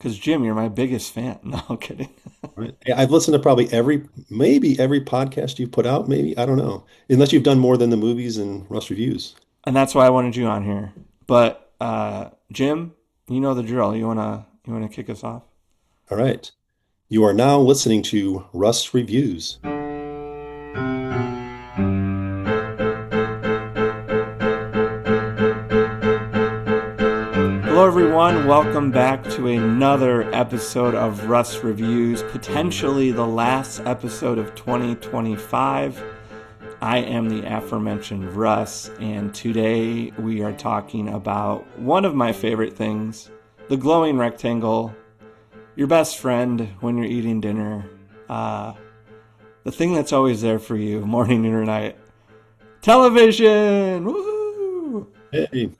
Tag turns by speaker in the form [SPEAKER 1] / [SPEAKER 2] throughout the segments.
[SPEAKER 1] Because Jim, you're my biggest fan. No, I'm kidding.
[SPEAKER 2] Right. Yeah, I've listened to probably maybe every podcast you've put out, maybe. I don't know. Unless you've done more than the movies and Rust reviews.
[SPEAKER 1] And that's why I wanted you on here. But Jim, you know the drill. You wanna kick us off?
[SPEAKER 2] All right. You are now listening to Rust Reviews.
[SPEAKER 1] Hello, everyone. Welcome back to another episode of Russ Reviews, potentially the last episode of 2025. I am the aforementioned Russ, and today we are talking about one of my favorite things, the glowing rectangle, your best friend when you're eating dinner, the thing that's always there for you, morning, noon, or night, television. Woohoo!
[SPEAKER 2] Hey,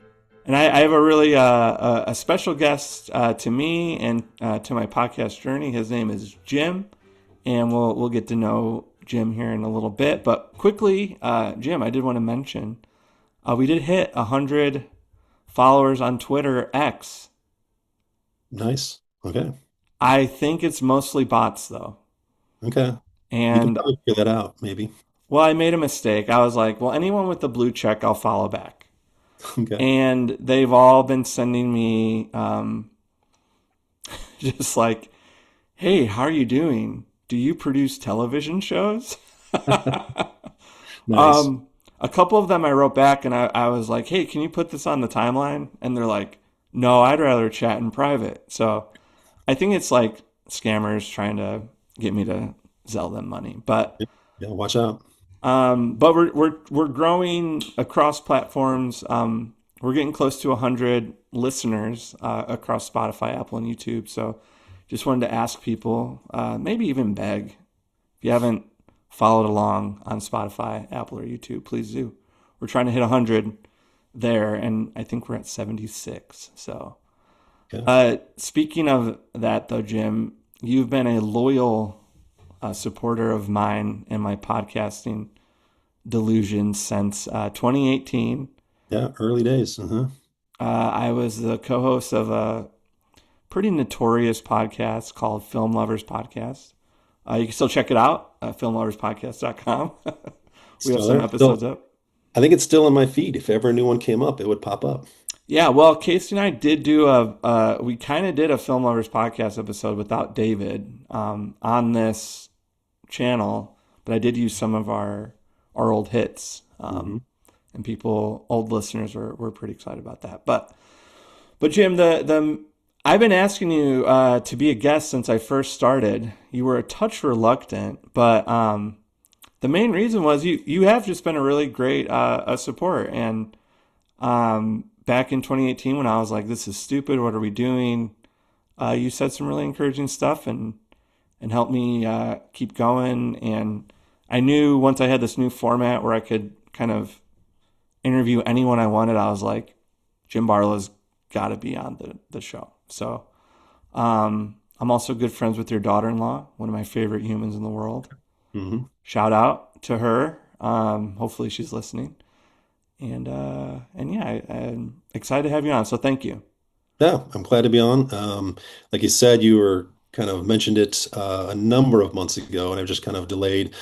[SPEAKER 1] And I have a really a special guest to me and to my podcast journey. His name is Jim, and we'll get to know Jim here in a little bit. But quickly, Jim, I did want to mention we did hit 100 followers on Twitter X.
[SPEAKER 2] nice. Okay.
[SPEAKER 1] I think it's mostly bots though,
[SPEAKER 2] Okay. You can
[SPEAKER 1] and
[SPEAKER 2] probably figure that out, maybe.
[SPEAKER 1] well, I made a mistake. I was like, well, anyone with the blue check, I'll follow back.
[SPEAKER 2] Okay.
[SPEAKER 1] And they've all been sending me just like, hey, how are you doing? Do you produce television shows?
[SPEAKER 2] Nice.
[SPEAKER 1] um, a couple of them I wrote back and I was like, hey, can you put this on the timeline? And they're like, no, I'd rather chat in private. So I think it's like scammers trying to get me to sell them money.
[SPEAKER 2] Yeah, watch out.
[SPEAKER 1] But we're growing across platforms. We're getting close to 100 listeners across Spotify, Apple, and YouTube. So just wanted to ask people, maybe even beg, if you haven't followed along on Spotify, Apple, or YouTube, please do. We're trying to hit 100 there, and I think we're at 76. So
[SPEAKER 2] Okay.
[SPEAKER 1] speaking of that, though, Jim, you've been a loyal supporter of mine and my podcasting delusion since 2018.
[SPEAKER 2] Yeah, early days. Uh-huh.
[SPEAKER 1] I was the co-host of a pretty notorious podcast called Film Lovers Podcast. You can still check it out at filmloverspodcast.com. We have
[SPEAKER 2] Still
[SPEAKER 1] some
[SPEAKER 2] there.
[SPEAKER 1] episodes up.
[SPEAKER 2] I think it's still in my feed. If ever a new one came up, it would pop up.
[SPEAKER 1] Yeah, well, Casey and I did do we kind of did a Film Lovers Podcast episode without David on this channel, but I did use some of our old hits.
[SPEAKER 2] Hmm.
[SPEAKER 1] And people, old listeners, were pretty excited about that. But Jim, the I've been asking you to be a guest since I first started. You were a touch reluctant, but the main reason was you have just been a really great support. And back in 2018, when I was like, "This is stupid. What are we doing?" You said some really encouraging stuff and helped me keep going. And I knew once I had this new format where I could kind of interview anyone I wanted, I was like, Jim Barlow's got to be on the show. So I'm also good friends with your daughter-in-law, one of my favorite humans in the world.
[SPEAKER 2] Hmm.
[SPEAKER 1] Shout out to her. Hopefully she's listening. And yeah, I'm excited to have you on. So thank you.
[SPEAKER 2] Yeah, I'm glad to be on. Like you said, you were kind of mentioned it a number of months ago, and I've just kind of delayed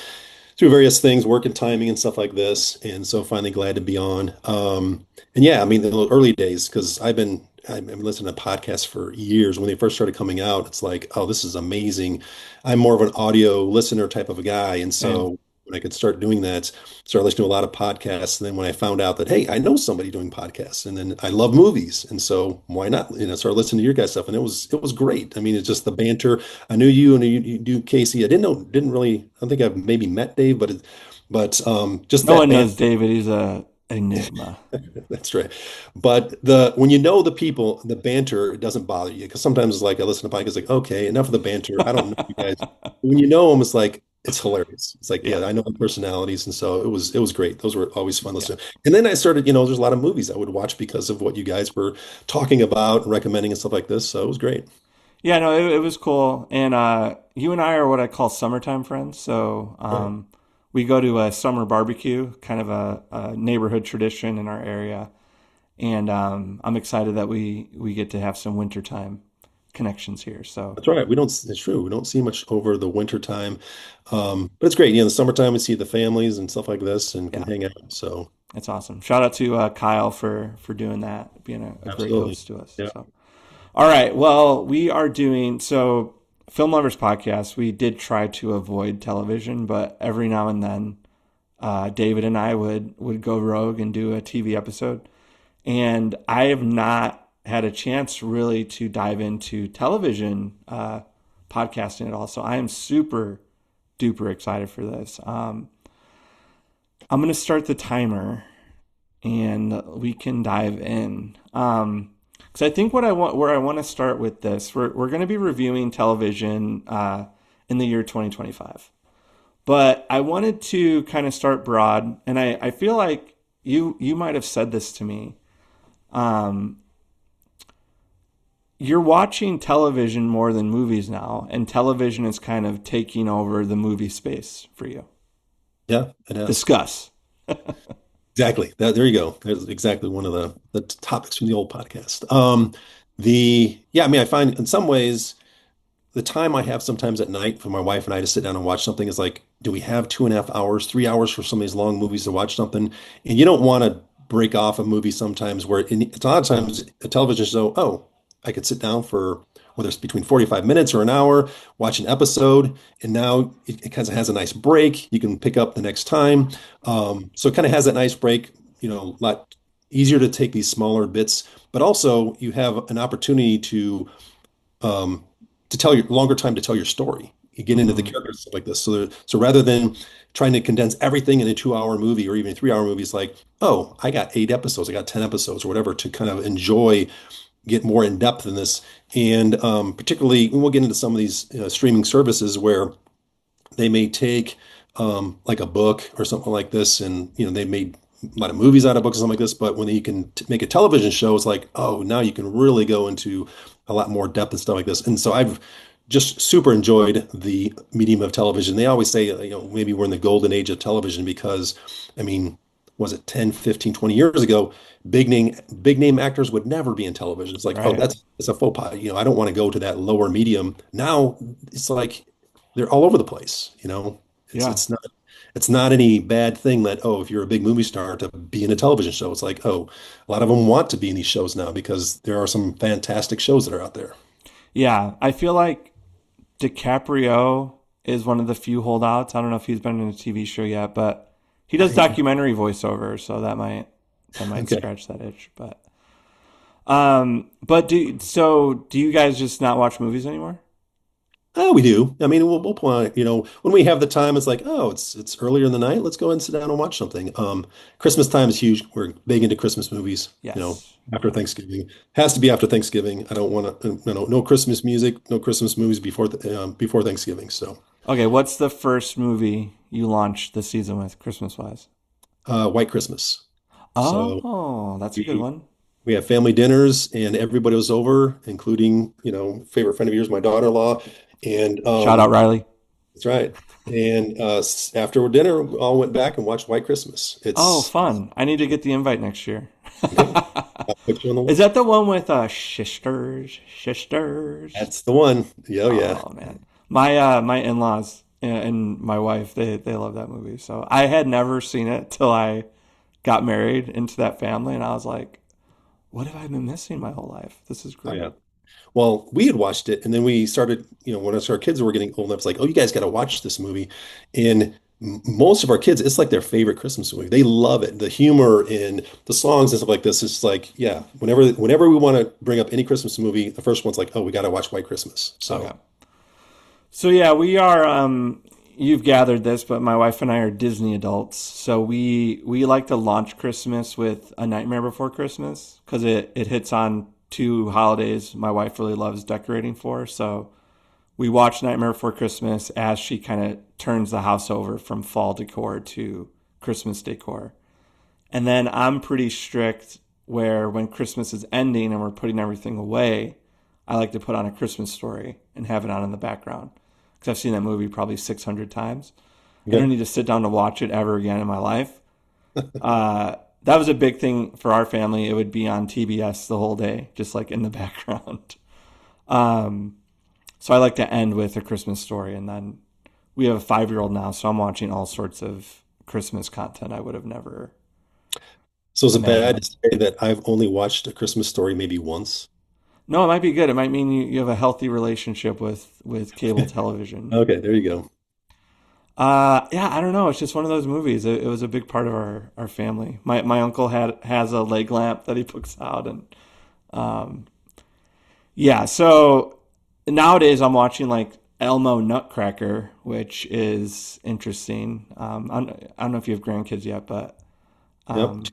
[SPEAKER 2] through various things, work and timing and stuff like this. And so finally glad to be on. And yeah, I mean, the early days, because I've been listening to podcasts for years. When they first started coming out, it's like, oh, this is amazing. I'm more of an audio listener type of a guy. And
[SPEAKER 1] Same.
[SPEAKER 2] so when I could start doing that, started listening to a lot of podcasts. And then when I found out that, hey, I know somebody doing podcasts, and then I love movies. And so why not, start listening to your guys' stuff. And it was great. I mean, it's just the banter. I knew you and you do Casey. Didn't really, I don't think I've maybe met Dave, but just
[SPEAKER 1] No
[SPEAKER 2] that
[SPEAKER 1] one
[SPEAKER 2] banter.
[SPEAKER 1] knows David. He's a enigma.
[SPEAKER 2] That's right. But when you know the people, the banter doesn't bother you, because sometimes it's like I listen to podcasts like, okay, enough of the banter. I don't know you guys. When you know them, it's like it's hilarious. It's like,
[SPEAKER 1] Yeah.
[SPEAKER 2] yeah, I know the personalities, and so it was great. Those were always fun
[SPEAKER 1] Yeah.
[SPEAKER 2] listening. And then I started, there's a lot of movies I would watch because of what you guys were talking about and recommending and stuff like this. So it was great.
[SPEAKER 1] Yeah, no, it was cool. And you and I are what I call summertime friends. So
[SPEAKER 2] Right.
[SPEAKER 1] we go to a summer barbecue, kind of a neighborhood tradition in our area. And I'm excited that we get to have some winter time connections here. So
[SPEAKER 2] That's right. We don't, it's true. We don't see much over the winter time. But it's great. You know, in the summertime, we see the families and stuff like this and can
[SPEAKER 1] yeah,
[SPEAKER 2] hang out. So
[SPEAKER 1] it's awesome. Shout out to Kyle for doing that, being a great
[SPEAKER 2] absolutely.
[SPEAKER 1] host to us.
[SPEAKER 2] Yeah.
[SPEAKER 1] So all right, well, we are doing so. Film Lovers Podcast. We did try to avoid television, but every now and then, David and I would go rogue and do a TV episode. And I have not had a chance really to dive into television podcasting at all. So I am super duper excited for this. I'm going to start the timer and we can dive in. Because I think where I want to start with this, we're going to be reviewing television in the year 2025. But I wanted to kind of start broad, and I feel like you might have said this to me. Um, you're watching television more than movies now, and television is kind of taking over the movie space for you.
[SPEAKER 2] Yeah, it has.
[SPEAKER 1] Discuss.
[SPEAKER 2] Exactly. There you go. That's exactly one of the topics from the old podcast. Yeah, I mean, I find in some ways the time I have sometimes at night for my wife and I to sit down and watch something is like, do we have 2.5 hours, 3 hours for some of these long movies to watch something? And you don't want to break off a movie sometimes where it's a lot of times a television show, oh, I could sit down for whether it's between 45 minutes or an hour, watch an episode, and now it kind of has a nice break. You can pick up the next time. So it kind of has that nice break, a lot easier to take these smaller bits, but also you have an opportunity um, to tell your longer time to tell your story. You get into the
[SPEAKER 1] Mm-hmm.
[SPEAKER 2] characters stuff like this. So rather than trying to condense everything in a 2 hour movie or even a 3 hour movie, it's like, oh, I got 8 episodes, I got 10 episodes or whatever to kind of enjoy, get more in depth in this. And particularly, we'll get into some of these streaming services where they may take like a book or something like this, and they made a lot of movies out of books or something like this. But when you can make a television show, it's like, oh, now you can really go into a lot more depth and stuff like this. And so I've just super enjoyed the medium of television. They always say, maybe we're in the golden age of television because, I mean, was it 10, 15, 20 years ago, big name actors would never be in television. It's like, oh,
[SPEAKER 1] Right.
[SPEAKER 2] it's a faux pas. I don't want to go to that lower medium. Now it's like they're all over the place. It's
[SPEAKER 1] Yeah.
[SPEAKER 2] it's not it's not any bad thing that, oh, if you're a big movie star to be in a television show. It's like, oh, a lot of them want to be in these shows now because there are some fantastic shows that are out there.
[SPEAKER 1] Yeah. I feel like DiCaprio is one of the few holdouts. I don't know if he's been in a TV show yet, but he does documentary voiceover, so that might
[SPEAKER 2] Okay.
[SPEAKER 1] scratch that itch. But do you guys just not watch movies anymore?
[SPEAKER 2] Oh, we do. I mean, we'll point, when we have the time, it's like, oh, it's earlier in the night. Let's go ahead and sit down and watch something. Christmas time is huge. We're big into Christmas movies,
[SPEAKER 1] Yes.
[SPEAKER 2] after
[SPEAKER 1] Yeah.
[SPEAKER 2] Thanksgiving. Has to be after Thanksgiving. I don't want to, no Christmas music, no Christmas movies before Thanksgiving. So,
[SPEAKER 1] Okay, what's the first movie you launched this season with, Christmas wise?
[SPEAKER 2] White Christmas. So
[SPEAKER 1] Oh, that's a good
[SPEAKER 2] we
[SPEAKER 1] one.
[SPEAKER 2] we have family dinners and everybody was over, including, favorite friend of yours, my daughter-in-law. And
[SPEAKER 1] Shout out Riley.
[SPEAKER 2] that's right. And after dinner, we all went back and watched White Christmas.
[SPEAKER 1] Oh,
[SPEAKER 2] It's
[SPEAKER 1] fun. I need to get the invite next year.
[SPEAKER 2] okay. I'll put you on the
[SPEAKER 1] Is
[SPEAKER 2] list.
[SPEAKER 1] that the one with sisters? Sisters.
[SPEAKER 2] That's the one. Yeah, oh, yeah.
[SPEAKER 1] Oh man. My in-laws and my wife, they love that movie. So I had never seen it till I got married into that family and I was like, what have I been missing my whole life? This is
[SPEAKER 2] Oh, yeah.
[SPEAKER 1] great.
[SPEAKER 2] Well, we had watched it, and then we started, when our kids were getting old enough, it's like, oh, you guys got to watch this movie. And most of our kids, it's like their favorite Christmas movie. They love it. The humor and the songs and stuff like this. It's like, yeah, whenever we want to bring up any Christmas movie, the first one's like, oh, we got to watch White Christmas.
[SPEAKER 1] Okay.
[SPEAKER 2] So,
[SPEAKER 1] So yeah, we are. You've gathered this, but my wife and I are Disney adults, so we like to launch Christmas with A Nightmare Before Christmas because it hits on two holidays my wife really loves decorating for. So we watch Nightmare Before Christmas as she kind of turns the house over from fall decor to Christmas decor, and then I'm pretty strict where when Christmas is ending and we're putting everything away, I like to put on A Christmas Story and have it on in the background because I've seen that movie probably 600 times. I
[SPEAKER 2] yeah.
[SPEAKER 1] don't need to sit down to watch it ever again in my life. That was a big thing for our family. It would be on TBS the whole day, just like in the background. So I like to end with a Christmas story, and then we have a 5 year old now, so I'm watching all sorts of Christmas content I would have never
[SPEAKER 2] So is it bad to
[SPEAKER 1] imagined.
[SPEAKER 2] say that I've only watched A Christmas Story maybe once?
[SPEAKER 1] No, it might be good. It might mean you have a healthy relationship with cable television.
[SPEAKER 2] Okay, there you go.
[SPEAKER 1] Yeah, I don't know. It's just one of those movies. It was a big part of our family. My uncle has a leg lamp that he puts out, and um, yeah. So nowadays I'm watching like Elmo Nutcracker, which is interesting. I don't know if you have grandkids yet, but
[SPEAKER 2] Yep.
[SPEAKER 1] um,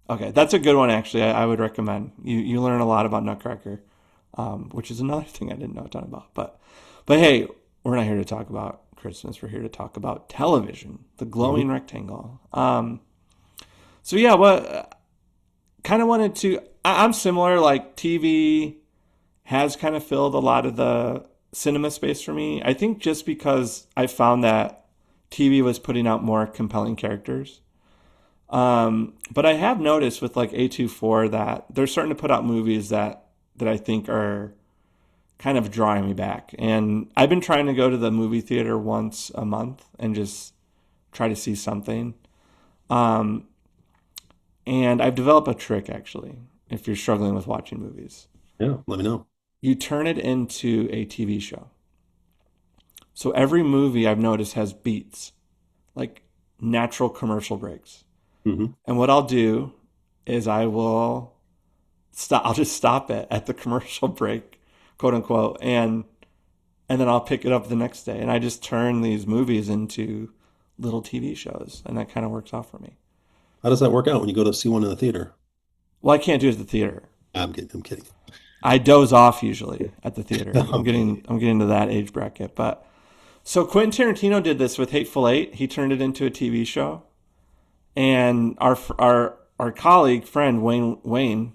[SPEAKER 1] okay, that's a good one actually. I would recommend. You learn a lot about Nutcracker, which is another thing I didn't know a ton about. But hey, we're not here to talk about Christmas. We're here to talk about television, the
[SPEAKER 2] Mhm.
[SPEAKER 1] glowing rectangle. So yeah, what kind of wanted to. I'm similar. Like TV has kind of filled a lot of the cinema space for me. I think just because I found that TV was putting out more compelling characters. But I have noticed with like A24 that they're starting to put out movies that I think are kind of drawing me back. And I've been trying to go to the movie theater once a month and just try to see something. Um, and I've developed a trick actually. If you're struggling with watching movies,
[SPEAKER 2] Yeah, let me know.
[SPEAKER 1] you turn it into a TV show. So every movie I've noticed has beats, like natural commercial breaks.
[SPEAKER 2] Hmm.
[SPEAKER 1] And what I'll do is I will stop. I'll just stop it at the commercial break, quote unquote, and then I'll pick it up the next day. And I just turn these movies into little TV shows, and that kind of works out for me.
[SPEAKER 2] How does that work out when you go to see one in the theater?
[SPEAKER 1] Well, I can't do it at the theater.
[SPEAKER 2] I'm kidding. I'm kidding.
[SPEAKER 1] I doze off usually at the theater.
[SPEAKER 2] Okay.
[SPEAKER 1] I'm getting to that age bracket. But so Quentin Tarantino did this with Hateful Eight. He turned it into a TV show, and our colleague friend Wayne,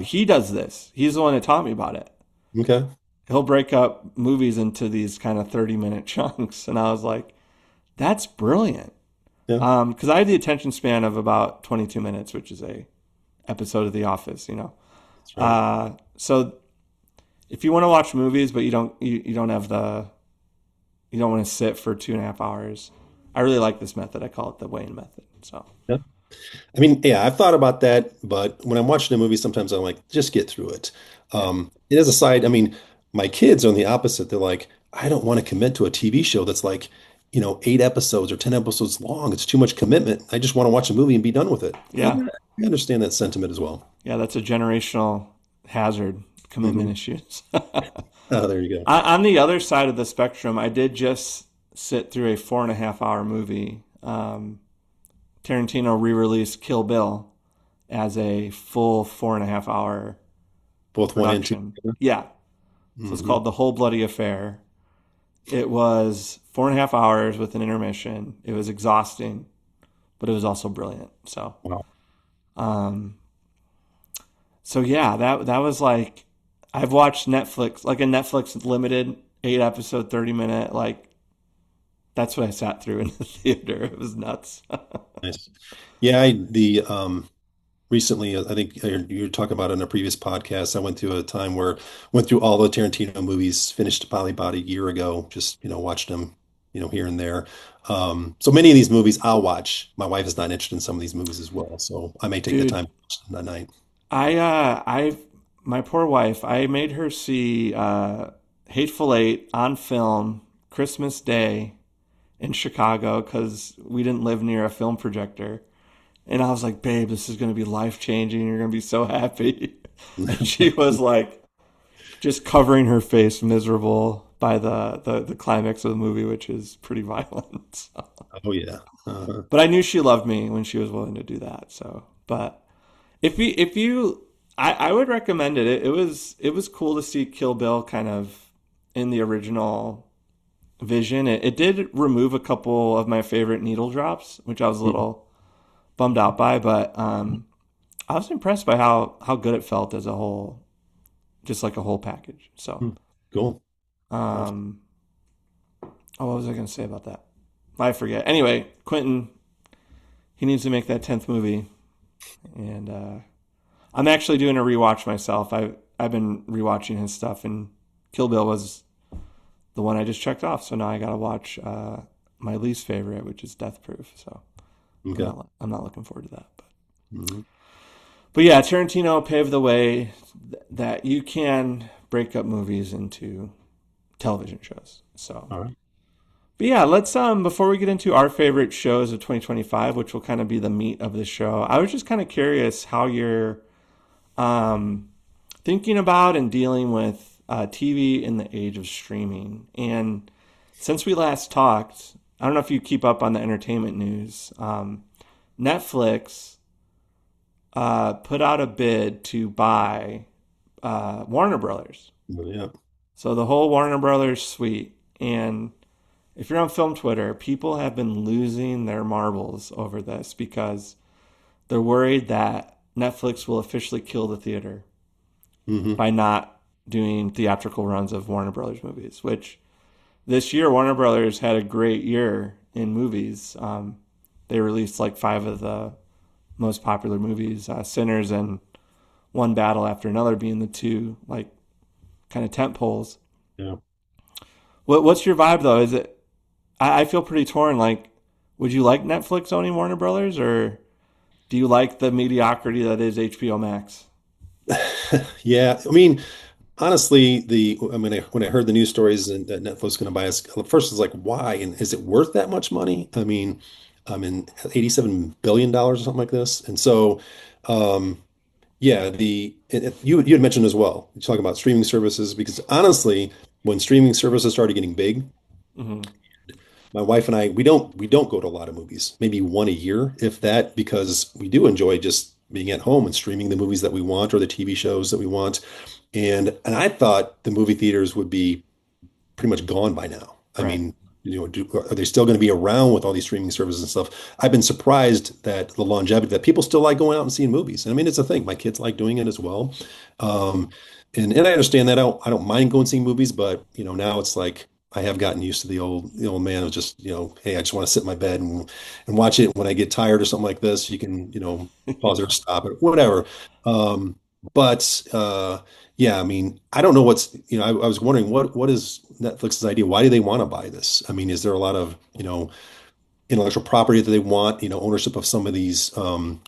[SPEAKER 1] he does this. He's the one that taught me about it.
[SPEAKER 2] Okay.
[SPEAKER 1] He'll break up movies into these kind of 30-minute chunks, and I was like, that's brilliant.
[SPEAKER 2] Yeah,
[SPEAKER 1] Because I had the attention span of about 22 minutes, which is a episode of The Office, you know.
[SPEAKER 2] that's right.
[SPEAKER 1] So if you want to watch movies, but you don't have you don't want to sit for 2.5 hours, I really like this method. I call it the Wayne method. So
[SPEAKER 2] Yeah. I mean, yeah, I've thought about that, but when I'm watching a movie, sometimes I'm like, just get through it.
[SPEAKER 1] yeah,
[SPEAKER 2] It is a side. I mean, my kids are on the opposite. They're like, I don't want to commit to a TV show that's like, 8 episodes or 10 episodes long. It's too much commitment. I just want to watch a movie and be done with it.
[SPEAKER 1] yeah,
[SPEAKER 2] I understand that sentiment as well.
[SPEAKER 1] yeah. That's a generational hazard, commitment
[SPEAKER 2] Hmm.
[SPEAKER 1] issues.
[SPEAKER 2] Oh, there you go.
[SPEAKER 1] On the other side of the spectrum, I did just sit through a 4.5 hour movie. Tarantino re-released Kill Bill as a full 4.5 hour
[SPEAKER 2] Both one and two.
[SPEAKER 1] production. Yeah, so it's
[SPEAKER 2] Hmm.
[SPEAKER 1] called The Whole Bloody Affair. It was 4.5 hours with an intermission. It was exhausting, but it was also brilliant.
[SPEAKER 2] Wow.
[SPEAKER 1] Um, so yeah, that was like I've watched Netflix, like a Netflix limited 8 episode 30 minute. Like that's what I sat through in the theater. It was nuts.
[SPEAKER 2] Nice. Yeah, recently, I think you were talking about it in a previous podcast. I went through a time where went through all the Tarantino movies, finished probably about a year ago, just, watched them, here and there. So many of these movies I'll watch. My wife is not interested in some of these movies as well. So I may take the
[SPEAKER 1] Dude,
[SPEAKER 2] time that night.
[SPEAKER 1] I my poor wife, I made her see Hateful Eight on film Christmas Day in Chicago because we didn't live near a film projector. And I was like, babe, this is going to be life changing. You're going to be so happy. And she was like, just covering her face, miserable by the climax of the movie, which is pretty violent. So.
[SPEAKER 2] Oh yeah.
[SPEAKER 1] But I knew she loved me when she was willing to do that. So, but if you, I would recommend it. It was cool to see Kill Bill kind of in the original vision. It did remove a couple of my favorite needle drops, which I was a little bummed out by, but I was impressed by how good it felt as a whole, just like a whole package. So,
[SPEAKER 2] Cool. Awesome.
[SPEAKER 1] um, oh, what was I going to say about that? I forget. Anyway, Quentin, he needs to make that 10th movie, and I'm actually doing a rewatch myself. I've been rewatching his stuff, and Kill Bill was the one I just checked off. So now I got to watch my least favorite, which is Death Proof. So
[SPEAKER 2] Okay.
[SPEAKER 1] I'm not looking forward to that.
[SPEAKER 2] Mhm.
[SPEAKER 1] But yeah, Tarantino paved the way that you can break up movies into television shows. So,
[SPEAKER 2] All right.
[SPEAKER 1] but yeah, let's before we get into our favorite shows of 2025, which will kind of be the meat of the show. I was just kind of curious how you're um, thinking about and dealing with TV in the age of streaming. And since we last talked, I don't know if you keep up on the entertainment news. Netflix put out a bid to buy Warner Brothers.
[SPEAKER 2] Well, yeah.
[SPEAKER 1] So the whole Warner Brothers suite. And if you're on film Twitter, people have been losing their marbles over this because they're worried that Netflix will officially kill the theater
[SPEAKER 2] Hmm.
[SPEAKER 1] by not doing theatrical runs of Warner Brothers movies, which this year Warner Brothers had a great year in movies. They released like five of the most popular movies, Sinners and One Battle After Another being the two like kind of tent poles.
[SPEAKER 2] Yeah.
[SPEAKER 1] What's your vibe though? Is it? I feel pretty torn. Like, would you like Netflix owning Warner Brothers, or do you like the mediocrity that is HBO Max?
[SPEAKER 2] Yeah. I mean, honestly, when I heard the news stories and that Netflix was going to buy us, first I was like, why? And is it worth that much money? I mean, I'm in $87 billion or something like this. And so, yeah, you had mentioned as well, you're talking about streaming services, because honestly, when streaming services started getting big,
[SPEAKER 1] Mm-hmm.
[SPEAKER 2] my wife and I, we don't go to a lot of movies, maybe one a year, if that, because we do enjoy just being at home and streaming the movies that we want or the TV shows that we want. And I thought the movie theaters would be pretty much gone by now. I
[SPEAKER 1] Right.
[SPEAKER 2] mean, are they still going to be around with all these streaming services and stuff? I've been surprised that the longevity that people still like going out and seeing movies. And I mean, it's a thing. My kids like doing it as well. Um, and I understand that. I don't mind going seeing movies, but now it's like I have gotten used to the old man of just, hey, I just want to sit in my bed and watch it when I get tired or something like this. You can, pause it or stop it, whatever. But yeah, I mean, I don't know I was wondering what is Netflix's idea? Why do they want to buy this? I mean, is there a lot of, intellectual property that they want, ownership of some of these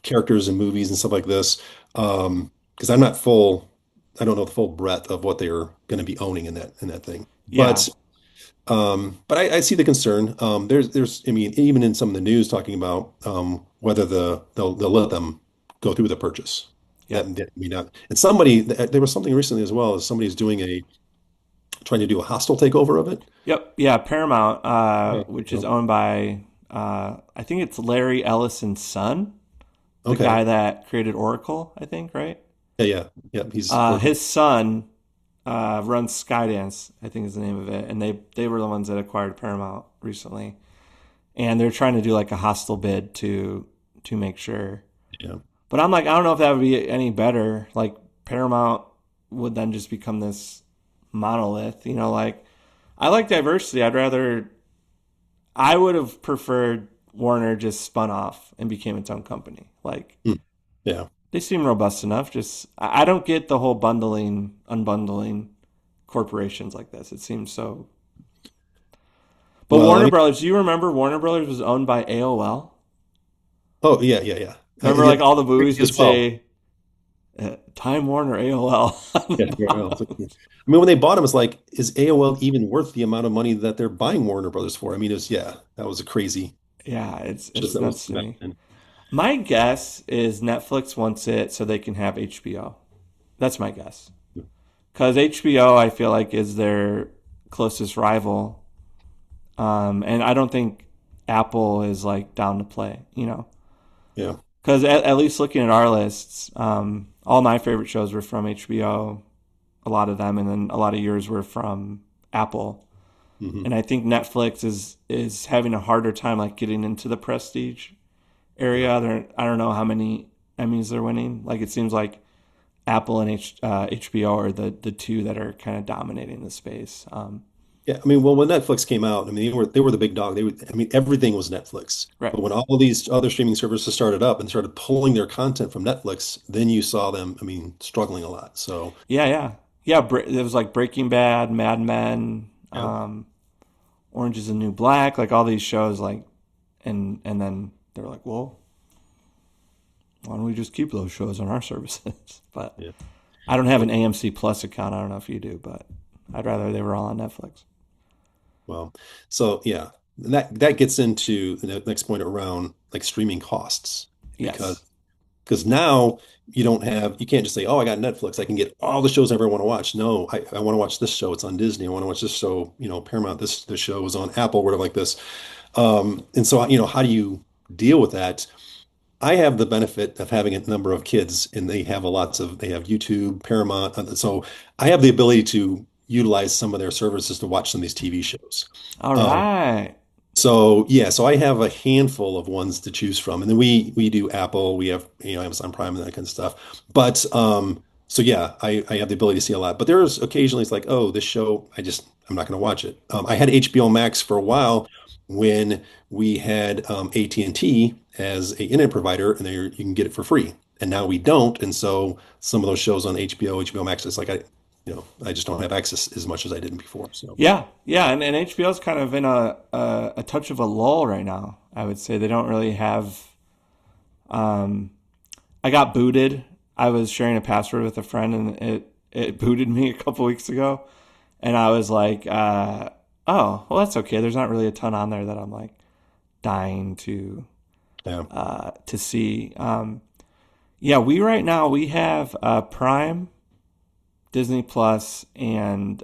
[SPEAKER 2] characters and movies and stuff like this? Because I don't know the full breadth of what they're going to be owning in that thing.
[SPEAKER 1] Yeah.
[SPEAKER 2] But I see the concern. I mean, even in some of the news talking about whether they'll let them go through the purchase.
[SPEAKER 1] Yep.
[SPEAKER 2] I mean, and there was something recently as well as somebody's trying to do a hostile takeover of it.
[SPEAKER 1] Yep. Yeah. Paramount,
[SPEAKER 2] Yeah.
[SPEAKER 1] which is owned by I think it's Larry Ellison's son, the
[SPEAKER 2] Okay.
[SPEAKER 1] guy that created Oracle. I think right.
[SPEAKER 2] Yeah, yeah, yeah. He's working.
[SPEAKER 1] His son runs Skydance. I think is the name of it, and they were the ones that acquired Paramount recently, and they're trying to do like a hostile bid to make sure.
[SPEAKER 2] Yeah.
[SPEAKER 1] But I'm like, I don't know if that would be any better. Like Paramount would then just become this monolith. Like I like diversity. I would have preferred Warner just spun off and became its own company. Like
[SPEAKER 2] Hmm. Yeah.
[SPEAKER 1] they seem robust enough. Just I don't get the whole bundling, unbundling corporations like this. It seems so. But
[SPEAKER 2] Well, I
[SPEAKER 1] Warner
[SPEAKER 2] mean,
[SPEAKER 1] Brothers, do you remember Warner Brothers was owned by AOL?
[SPEAKER 2] oh yeah, yeah, yeah.
[SPEAKER 1] Remember, like all the movies
[SPEAKER 2] Crazy
[SPEAKER 1] would
[SPEAKER 2] as well.
[SPEAKER 1] say Time Warner AOL on
[SPEAKER 2] Yeah.
[SPEAKER 1] the
[SPEAKER 2] Yeah, well,
[SPEAKER 1] bottom.
[SPEAKER 2] I mean, when they bought him, it's like, is AOL even worth the amount of money that they're buying Warner Brothers for? I mean, yeah, that was a crazy.
[SPEAKER 1] Yeah,
[SPEAKER 2] Just
[SPEAKER 1] it's
[SPEAKER 2] that was
[SPEAKER 1] nuts to
[SPEAKER 2] back
[SPEAKER 1] me.
[SPEAKER 2] then.
[SPEAKER 1] My guess is Netflix wants it so they can have HBO. That's my guess. Because HBO, I feel like, is their closest rival. And I don't think Apple is like down to play.
[SPEAKER 2] Yeah.
[SPEAKER 1] Because at least looking at our lists, all my favorite shows were from HBO, a lot of them, and then a lot of yours were from Apple.
[SPEAKER 2] Hmm.
[SPEAKER 1] And I think Netflix is having a harder time like getting into the prestige
[SPEAKER 2] Yeah.
[SPEAKER 1] area. I don't know how many Emmys they're winning. Like it seems like Apple and HBO are the two that are kind of dominating the space.
[SPEAKER 2] Yeah, I mean, well, when Netflix came out, I mean, they were the big dog. I mean, everything was Netflix.
[SPEAKER 1] Right.
[SPEAKER 2] But when all of these other streaming services started up and started pulling their content from Netflix, then you saw them, I mean, struggling a lot. So,
[SPEAKER 1] Yeah, yeah. yeah, it was like Breaking Bad, Mad Men,
[SPEAKER 2] Yeah.
[SPEAKER 1] Orange is the New Black, like all these shows, like, and then they're like, well, why don't we just keep those shows on our services? But
[SPEAKER 2] Yeah.
[SPEAKER 1] I don't have
[SPEAKER 2] Well,
[SPEAKER 1] an AMC Plus account. I don't know if you do, but I'd rather they were all on Netflix.
[SPEAKER 2] well, so yeah, that gets into the next point around like streaming costs because
[SPEAKER 1] Yes.
[SPEAKER 2] now you can't just say, oh, I got Netflix, I can get all the shows I ever want to watch. No, I want to watch this show, it's on Disney. I want to watch this show, Paramount, this show is on Apple, whatever like this. And so how do you deal with that? I have the benefit of having a number of kids, and they have YouTube, Paramount, so I have the ability to utilize some of their services to watch some of these TV shows.
[SPEAKER 1] All
[SPEAKER 2] Um,
[SPEAKER 1] right.
[SPEAKER 2] so yeah, so I have a handful of ones to choose from, and then we do Apple, we have Amazon Prime and that kind of stuff. But so yeah, I have the ability to see a lot. But there's occasionally it's like, oh, this show, I'm not going to watch it. I had HBO Max for a while when we had AT&T as a internet provider, and there you can get it for free. And now we don't, and so some of those shows on HBO Max, it's like I just don't have access as much as I did before. So
[SPEAKER 1] Yeah, yeah, and HBO's kind of in a touch of a lull right now. I would say they don't really have. I got booted. I was sharing a password with a friend, and it booted me a couple weeks ago, and I was like, "Oh, well, that's okay." There's not really a ton on there that I'm like dying
[SPEAKER 2] yeah.
[SPEAKER 1] to see. Yeah, we right now we have Prime, Disney Plus, and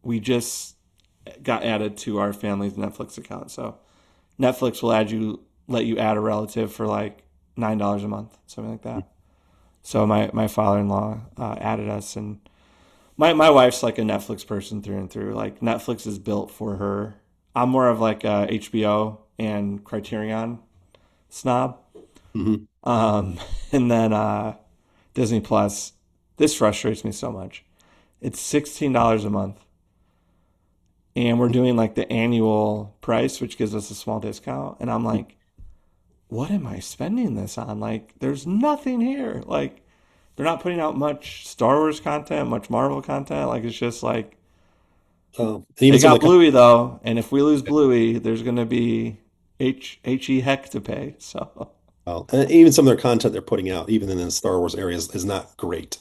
[SPEAKER 1] we just got added to our family's Netflix account. So Netflix will let you add a relative for like $9 a month, something like that. So my father in law added us, and my wife's like a Netflix person through and through. Like Netflix is built for her. I'm more of like a HBO and Criterion snob,
[SPEAKER 2] Mhm.
[SPEAKER 1] and then Disney Plus. This frustrates me so much. It's $16 a month, and we're doing like the annual price, which gives us a small discount. And I'm like, what am I spending this on? Like, there's nothing here. Like, they're not putting out much Star Wars content, much Marvel content. Like, it's just like
[SPEAKER 2] And even
[SPEAKER 1] they
[SPEAKER 2] some of
[SPEAKER 1] got
[SPEAKER 2] the
[SPEAKER 1] Bluey though, and if we lose Bluey, there's gonna be he heck to pay. So,
[SPEAKER 2] and even some of their content they're putting out, even in the Star Wars areas, is not great.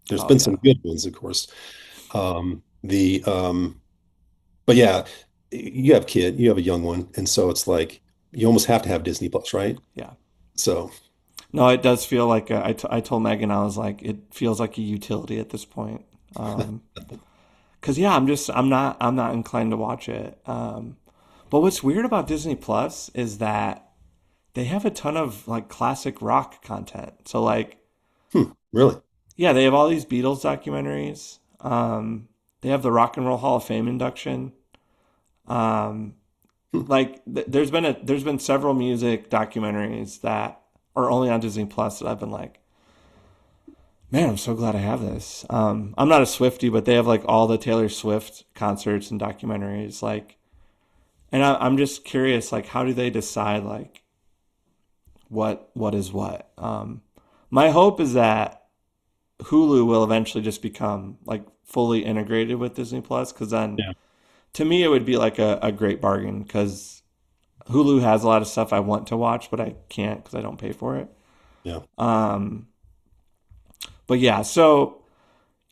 [SPEAKER 2] There's
[SPEAKER 1] oh
[SPEAKER 2] been some
[SPEAKER 1] yeah,
[SPEAKER 2] good ones, of course. The But yeah, you have a young one, and so it's like you almost have to have Disney Plus, right?
[SPEAKER 1] yeah.
[SPEAKER 2] So
[SPEAKER 1] No, it does feel like I told Megan I was like it feels like a utility at this point. Cause yeah, I'm not inclined to watch it. But what's weird about Disney Plus is that they have a ton of like classic rock content. So like,
[SPEAKER 2] really,
[SPEAKER 1] yeah, they have all these Beatles documentaries. They have the Rock and Roll Hall of Fame induction. Um,
[SPEAKER 2] hmm,
[SPEAKER 1] like there's been several music documentaries that are only on Disney Plus that I've been like, man, I'm so glad I have this. I'm not a Swiftie, but they have like all the Taylor Swift concerts and documentaries. Like, and I'm just curious, like, how do they decide like what is what? My hope is that Hulu will eventually just become like fully integrated with Disney Plus, because then
[SPEAKER 2] yeah,
[SPEAKER 1] to me it would be like a great bargain because Hulu has a lot of stuff I want to watch, but I can't because I don't pay for it.
[SPEAKER 2] yeah.
[SPEAKER 1] Um, but yeah, so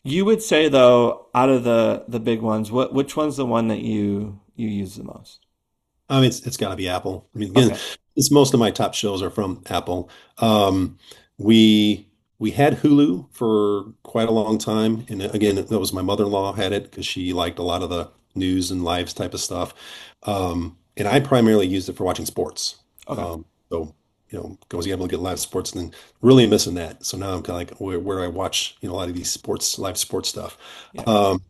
[SPEAKER 1] you would say though, out of the big ones, which one's the one that you use the most?
[SPEAKER 2] I mean, it's got to be Apple. I mean, again,
[SPEAKER 1] Okay,
[SPEAKER 2] it's most of my top shows are from Apple. We we had Hulu for quite a long time, and again, that was my mother-in-law had it because she liked a lot of the news and lives type of stuff. And I primarily used it for watching sports.
[SPEAKER 1] okay,
[SPEAKER 2] So was able to get live sports, and then really missing that. So now I'm kind of like, where do I watch, a lot of these live sports stuff.
[SPEAKER 1] yeah,
[SPEAKER 2] Um,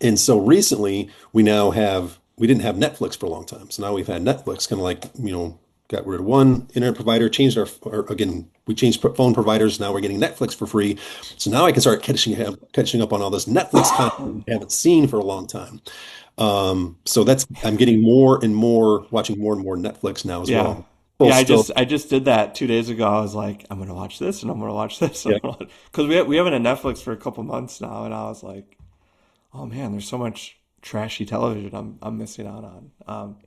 [SPEAKER 2] and so recently we didn't have Netflix for a long time. So now we've had Netflix kind of like, got rid of one internet provider, changed again, we changed phone providers. Now we're getting Netflix for free. So now I can start catching up on all this Netflix content I haven't seen for a long time. So I'm getting more and more, watching more and more Netflix now as
[SPEAKER 1] yeah.
[SPEAKER 2] well. Full
[SPEAKER 1] Yeah,
[SPEAKER 2] still.
[SPEAKER 1] I just did that 2 days ago. I was like, I'm gonna watch this and I'm gonna watch this.
[SPEAKER 2] Yeah.
[SPEAKER 1] Because we haven't had Netflix for a couple months now, and I was like, oh man, there's so much trashy television I'm missing out on.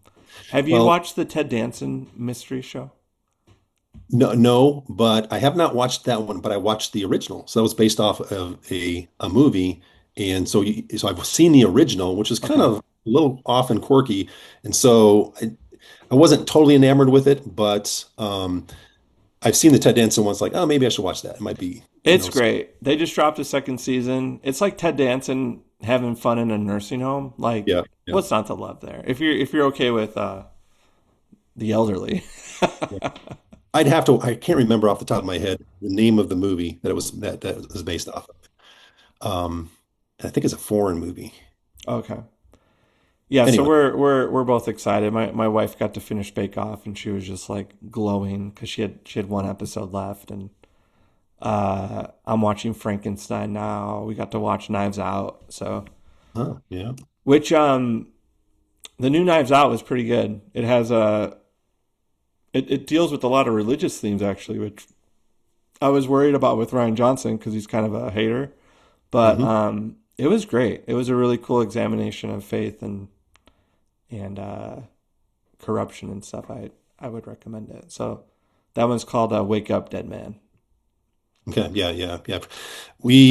[SPEAKER 1] Have you
[SPEAKER 2] Well,
[SPEAKER 1] watched the Ted Danson mystery show?
[SPEAKER 2] no, no, but I have not watched that one, but I watched the original. So that was based off of a movie. And so I've seen the original, which is kind
[SPEAKER 1] Okay.
[SPEAKER 2] of a little off and quirky. And so I wasn't totally enamored with it, but I've seen the Ted Danson ones like, oh, maybe I should watch that. It might be,
[SPEAKER 1] It's great. They just dropped a second season. It's like Ted Danson having fun in a nursing home. Like,
[SPEAKER 2] yeah, yeah,
[SPEAKER 1] what's not to love there? If you're okay with the elderly.
[SPEAKER 2] yeah. I can't remember off the top of my head the name of the movie that was based off of. I think it's a foreign movie.
[SPEAKER 1] Okay. Yeah, so
[SPEAKER 2] Anyway,
[SPEAKER 1] we're both excited. My wife got to finish Bake Off, and she was just like glowing because she had one episode left, and I'm watching Frankenstein now. We got to watch Knives Out, so
[SPEAKER 2] yeah.
[SPEAKER 1] which the new Knives Out was pretty good. It has it deals with a lot of religious themes actually, which I was worried about with Ryan Johnson because he's kind of a hater, but
[SPEAKER 2] Hmm.
[SPEAKER 1] it was great. It was a really cool examination of faith and corruption and stuff. I would recommend it. So that one's called Wake Up Dead Man.
[SPEAKER 2] Okay, yeah, yeah, yeah.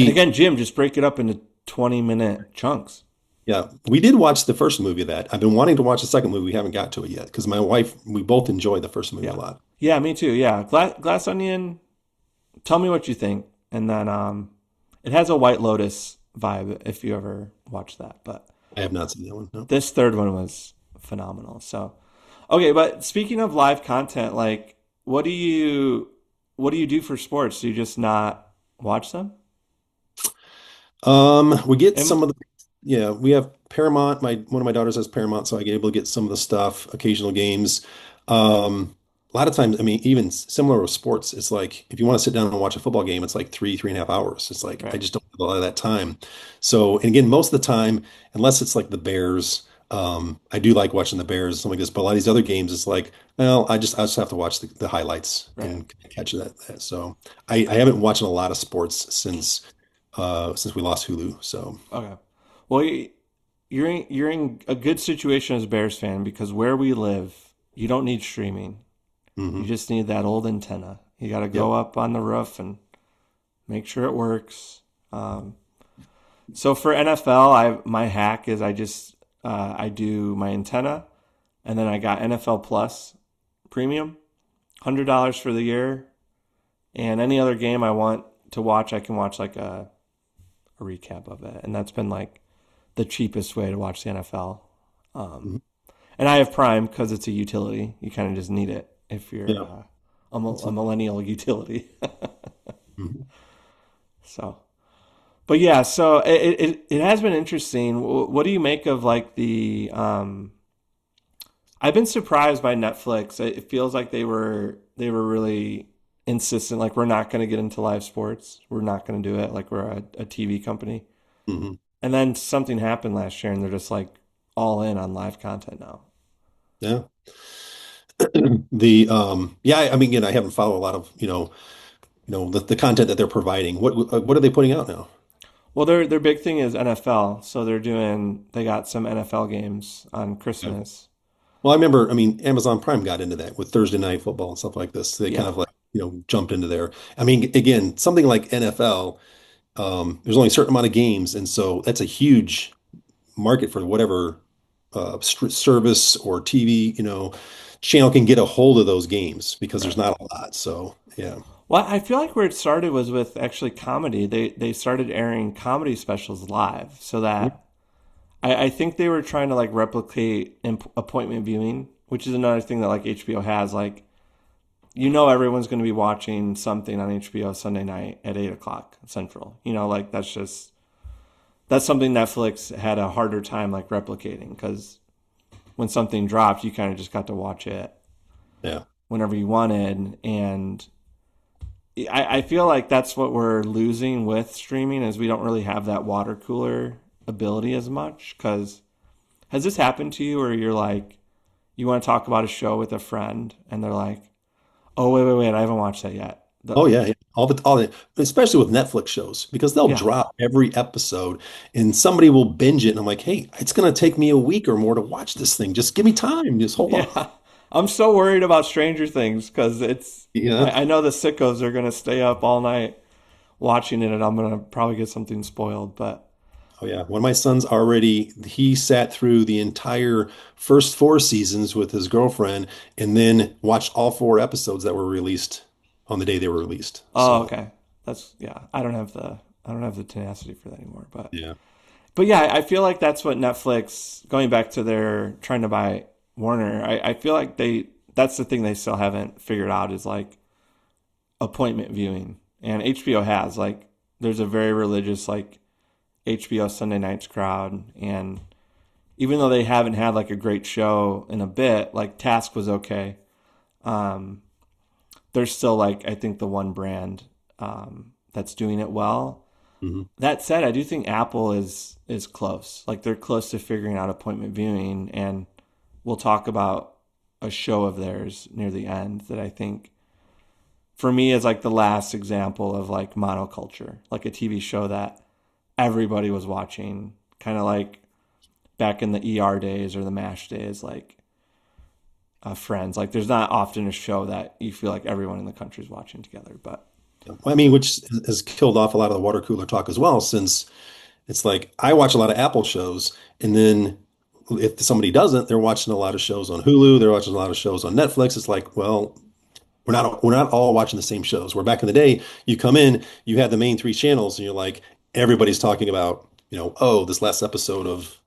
[SPEAKER 1] And
[SPEAKER 2] We
[SPEAKER 1] again, Jim, just break it up into 20-minute chunks.
[SPEAKER 2] Yeah, we did watch the first movie of that. I've been wanting to watch the second movie. We haven't got to it yet because my wife, we both enjoyed the first movie a
[SPEAKER 1] Yeah.
[SPEAKER 2] lot.
[SPEAKER 1] Yeah, me too. Yeah. Glass Onion, tell me what you think. And then it has a White Lotus vibe if you ever watch that. But
[SPEAKER 2] I have not seen that one. No.
[SPEAKER 1] this third one was phenomenal. So, okay, but speaking of live content, like what do you do for sports? Do you just not watch them?
[SPEAKER 2] We get
[SPEAKER 1] Am-
[SPEAKER 2] some of the, yeah, we have Paramount. One of my daughters has Paramount, so I get able to get some of the stuff, occasional games. A lot of times, I mean, even similar with sports, it's like if you want to sit down and watch a football game, it's like 3.5 hours. It's like I
[SPEAKER 1] right,
[SPEAKER 2] just don't have a lot of that time. So, and again, most of the time, unless it's like the Bears, I do like watching the Bears, something like this. But a lot of these other games, it's like, well, I just have to watch the highlights
[SPEAKER 1] right.
[SPEAKER 2] and catch that. So, I haven't watched a lot of sports since we lost Hulu. So,
[SPEAKER 1] Okay. Well, you're in a good situation as a Bears fan because where we live, you don't need streaming. You
[SPEAKER 2] hmm
[SPEAKER 1] just need that old antenna. You got to
[SPEAKER 2] yep,
[SPEAKER 1] go up on the roof and make sure it works. Um, so for NFL, I my hack is I do my antenna, and then I got NFL Plus Premium, $100 for the year, and any other game I want to watch, I can watch like a recap of it, and that's been like the cheapest way to watch the NFL. Um,
[SPEAKER 2] hmm
[SPEAKER 1] and I have Prime because it's a utility. You kind of just need it if you're
[SPEAKER 2] yeah, that's
[SPEAKER 1] a
[SPEAKER 2] fine.
[SPEAKER 1] millennial utility.
[SPEAKER 2] Mhm.
[SPEAKER 1] So, but yeah, so it has been interesting. What do you make of like the? I've been surprised by Netflix. It feels like they were really insistent. Like we're not going to get into live sports. We're not going to do it. Like we're a TV company.
[SPEAKER 2] Mhm.
[SPEAKER 1] And then something happened last year, and they're just like all in on live content now.
[SPEAKER 2] Yeah. The yeah, I mean again, I haven't followed a lot of, the content that they're providing. What are they putting out now?
[SPEAKER 1] Well, their big thing is NFL, so they got some NFL games on
[SPEAKER 2] Yeah.
[SPEAKER 1] Christmas.
[SPEAKER 2] Well, I remember, I mean, Amazon Prime got into that with Thursday night football and stuff like this. They kind
[SPEAKER 1] Yeah,
[SPEAKER 2] of like, jumped into there. I mean, again, something like NFL, there's only a certain amount of games, and so that's a huge market for whatever service or TV, channel can get a hold of those games because there's
[SPEAKER 1] right.
[SPEAKER 2] not a lot. So, yeah.
[SPEAKER 1] Well, I feel like where it started was with actually comedy. They started airing comedy specials live, so that I think they were trying to like replicate appointment viewing, which is another thing that like HBO has. Like everyone's going to be watching something on HBO Sunday night at 8 o'clock Central. Like that's something Netflix had a harder time like replicating because when something dropped, you kind of just got to watch it
[SPEAKER 2] Yeah.
[SPEAKER 1] whenever you wanted. And I feel like that's what we're losing with streaming is we don't really have that water cooler ability as much. Because has this happened to you where you're like, you want to talk about a show with a friend, and they're like, "Oh, wait, I haven't watched that yet."
[SPEAKER 2] Oh yeah, yeah. All the, especially with Netflix shows, because they'll
[SPEAKER 1] Yeah,
[SPEAKER 2] drop every episode and somebody will binge it. And I'm like, hey, it's gonna take me a week or more to watch this thing. Just give me time. Just hold on.
[SPEAKER 1] yeah. I'm so worried about Stranger Things because it's.
[SPEAKER 2] Yeah.
[SPEAKER 1] I know the sickos are gonna stay up all night watching it, and I'm gonna probably get something spoiled. But
[SPEAKER 2] Oh yeah. One of my sons already, he sat through the entire first four seasons with his girlfriend and then watched all four episodes that were released on the day they were released.
[SPEAKER 1] oh,
[SPEAKER 2] So
[SPEAKER 1] okay, that's yeah. I don't have the tenacity for that anymore.
[SPEAKER 2] yeah.
[SPEAKER 1] But yeah, I feel like that's what Netflix, going back to their trying to buy Warner, I feel like that's the thing they still haven't figured out is like appointment viewing. And HBO has, like, there's a very religious, like, HBO Sunday nights crowd. And even though they haven't had like a great show in a bit, like Task was okay. Um, there's still like, I think the one brand that's doing it well.
[SPEAKER 2] Mhm.
[SPEAKER 1] That said, I do think Apple is close. Like they're close to figuring out appointment viewing, and we'll talk about a show of theirs near the end that I think for me is like the last example of like monoculture, like a TV show that everybody was watching, kind of like back in the ER days or the MASH days, like Friends. Like there's not often a show that you feel like everyone in the country is watching together, but
[SPEAKER 2] Well, I mean, which has killed off a lot of the water cooler talk as well, since it's like I watch a lot of Apple shows, and then if somebody doesn't, they're watching a lot of shows on Hulu, they're watching a lot of shows on Netflix. It's like, well, we're not all watching the same shows. Where back in the day, you come in, you had the main three channels, and you're like, everybody's talking about, oh, this last episode of,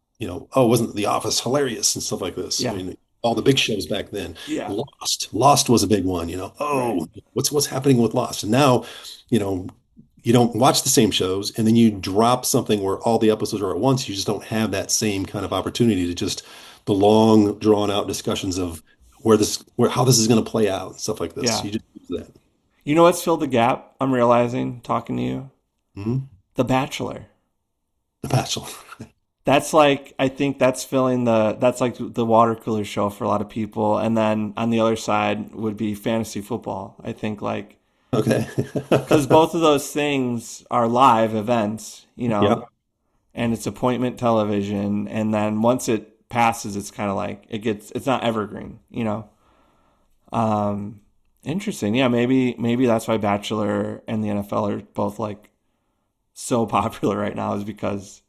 [SPEAKER 2] oh, wasn't The Office hilarious and stuff like this. I
[SPEAKER 1] yeah,
[SPEAKER 2] mean, all the big shows back then.
[SPEAKER 1] yeah,
[SPEAKER 2] Lost was a big one,
[SPEAKER 1] right,
[SPEAKER 2] oh, what's happening with Lost? And now, you know, you don't watch the same shows, and then you drop something where all the episodes are at once. You just don't have that same kind of opportunity to just the long, drawn out discussions of how this is going to play out and stuff like this.
[SPEAKER 1] yeah.
[SPEAKER 2] You just do that.
[SPEAKER 1] You know what's filled the gap? I'm realizing talking to you,
[SPEAKER 2] Mhm.
[SPEAKER 1] The Bachelor.
[SPEAKER 2] The Bachelor.
[SPEAKER 1] That's like I think that's like the water cooler show for a lot of people, and then on the other side would be fantasy football. I think like
[SPEAKER 2] Okay.
[SPEAKER 1] because both of those things are live events,
[SPEAKER 2] Yep.
[SPEAKER 1] and it's appointment television, and then once it passes, it's kind of like it's not evergreen. Um, Interesting. Yeah, maybe that's why Bachelor and the NFL are both like so popular right now is because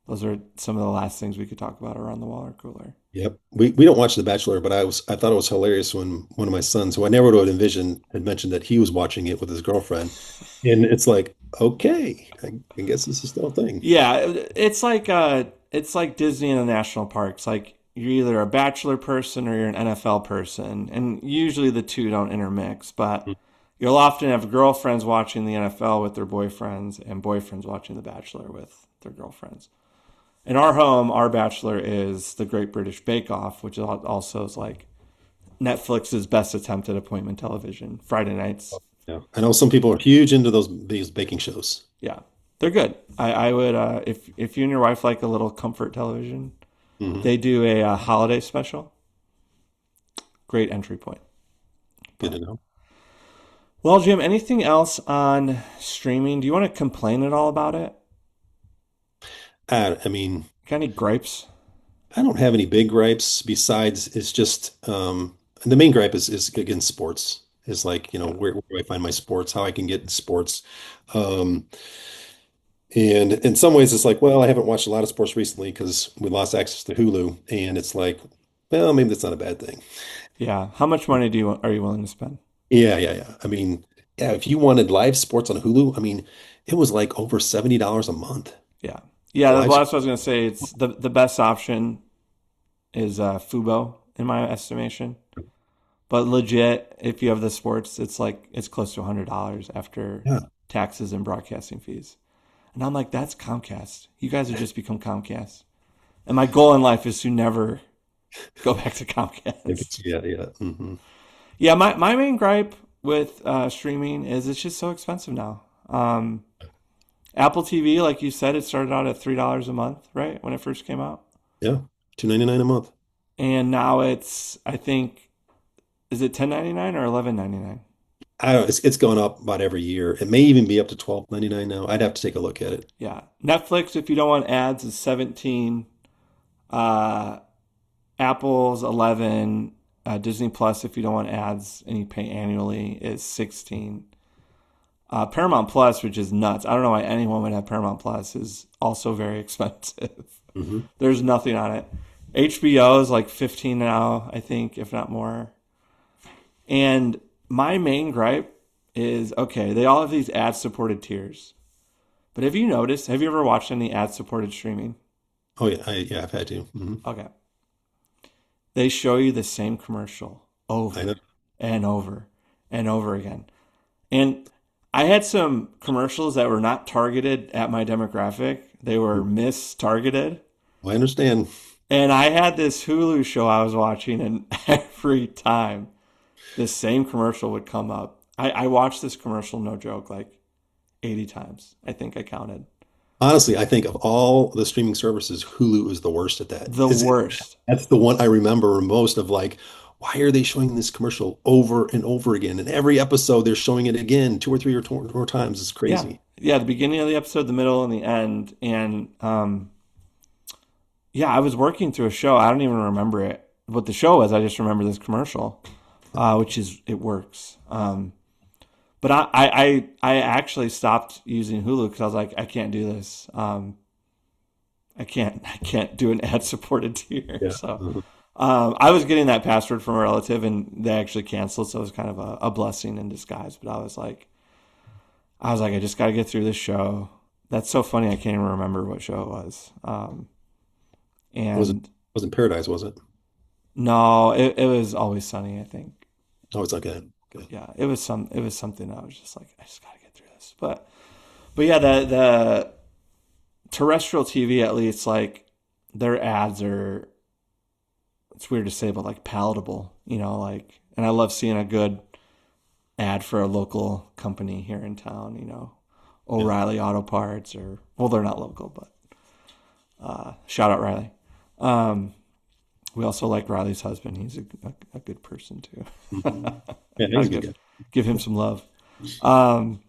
[SPEAKER 1] those are some of the last things we could talk about around the water cooler.
[SPEAKER 2] Yep. We don't watch The Bachelor, but I thought it was hilarious when one of my sons, who I never would have envisioned, had mentioned that he was watching it with his girlfriend. And it's like, okay, I guess this is still a thing.
[SPEAKER 1] Yeah, it's like Disney and the national parks. Like you're either a Bachelor person or you're an NFL person, and usually the two don't intermix. But you'll often have girlfriends watching the NFL with their boyfriends, and boyfriends watching The Bachelor with their girlfriends. In our home, our Bachelor is the Great British Bake Off, which also is like Netflix's best attempt at appointment television. Friday nights.
[SPEAKER 2] Yeah. I know some people are huge into these baking shows.
[SPEAKER 1] Yeah, they're good. I would if you and your wife like a little comfort television,
[SPEAKER 2] Hmm.
[SPEAKER 1] they do a, holiday special. Great entry point.
[SPEAKER 2] Good
[SPEAKER 1] But
[SPEAKER 2] to know.
[SPEAKER 1] well, Jim, anything else on streaming? Do you want to complain at all about it?
[SPEAKER 2] I mean,
[SPEAKER 1] Got any gripes?
[SPEAKER 2] I don't have any big gripes besides it's just the main gripe is against sports. Is like,
[SPEAKER 1] Yeah,
[SPEAKER 2] where do I find my sports, how I can get sports. Um, and in some ways it's like, well, I haven't watched a lot of sports recently because we lost access to Hulu. And it's like, well, maybe that's not a bad thing.
[SPEAKER 1] yeah. How much money are you willing to spend?
[SPEAKER 2] Yeah, yeah, yeah. I mean, yeah, if you wanted live sports on Hulu, I mean, it was like over $70 a month
[SPEAKER 1] Yeah, yeah.
[SPEAKER 2] for
[SPEAKER 1] Well,
[SPEAKER 2] live.
[SPEAKER 1] that's what I was gonna say. It's the best option is Fubo in my estimation. But legit, if you have the sports, it's like it's close to $100 after
[SPEAKER 2] Yeah.
[SPEAKER 1] taxes and broadcasting fees. And I'm like, that's Comcast. You guys have just become Comcast. And my goal in life is to never go back to Comcast.
[SPEAKER 2] Yeah, yeah.
[SPEAKER 1] Yeah, my main gripe with streaming is it's just so expensive now. Apple TV, like you said, it started out at $3 a month, right? When it first came out.
[SPEAKER 2] Yeah. 2.99 a month.
[SPEAKER 1] and now it's, I think, is it 10.99 or 11.99?
[SPEAKER 2] I don't, it's going up about every year. It may even be up to 12.99 now. I'd have to take a look at it.
[SPEAKER 1] Yeah. Netflix, if you don't want ads, is 17. Uh, Apple's 11. Disney Plus, if you don't want ads and you pay annually, is 16. Paramount Plus, which is nuts. I don't know why anyone would have Paramount Plus, is also very expensive.
[SPEAKER 2] Hmm.
[SPEAKER 1] There's nothing on it. HBO is like 15 now, I think, if not more. And my main gripe is okay, they all have these ad supported tiers. But have you noticed, have you ever watched any ad supported streaming?
[SPEAKER 2] Oh yeah, yeah, I've had to.
[SPEAKER 1] Okay. They show you the same commercial
[SPEAKER 2] I know.
[SPEAKER 1] over and over and over again. And I had some commercials that were not targeted at my demographic, they were mistargeted.
[SPEAKER 2] I understand.
[SPEAKER 1] And I had this Hulu show I was watching, and every time this same commercial would come up. I watched this commercial, no joke, like 80 times. I think I counted.
[SPEAKER 2] Honestly, I think of all the streaming services, Hulu is the worst at that.
[SPEAKER 1] The worst.
[SPEAKER 2] That's the one I remember most of like, why are they showing this commercial over and over again? And every episode they're showing it again two or three or more times. It's
[SPEAKER 1] Yeah.
[SPEAKER 2] crazy.
[SPEAKER 1] Yeah, the beginning of the episode, the middle, and the end. And yeah, I was working through a show. I don't even remember it. What the show was, I just remember this commercial, which is, it works. But I actually stopped using Hulu because I was like, I can't do this. I can't do an ad supported tier.
[SPEAKER 2] Yeah.
[SPEAKER 1] So
[SPEAKER 2] Mhm.
[SPEAKER 1] I was getting that password from a relative, and they actually canceled. So it was kind of a blessing in disguise. But I was like, I just got to get through this show. That's so funny. I can't even remember what show it was.
[SPEAKER 2] Was it
[SPEAKER 1] And
[SPEAKER 2] wasn't Paradise, was it?
[SPEAKER 1] no, it was Always Sunny, I think.
[SPEAKER 2] Oh, it's okay. Okay.
[SPEAKER 1] Yeah, it was something I was just like, I just got to get through this. But yeah, the terrestrial TV, at least, like, their ads are, it's weird to say, but like palatable, like, and I love seeing a good ad for a local company here in town,
[SPEAKER 2] Yeah.
[SPEAKER 1] O'Reilly Auto Parts, or, well, they're not local, but shout out Riley. Um, we also like Riley's husband. He's a good person too.
[SPEAKER 2] Mhm. Yeah,
[SPEAKER 1] Gotta
[SPEAKER 2] he's a good guy.
[SPEAKER 1] give him some love. Um,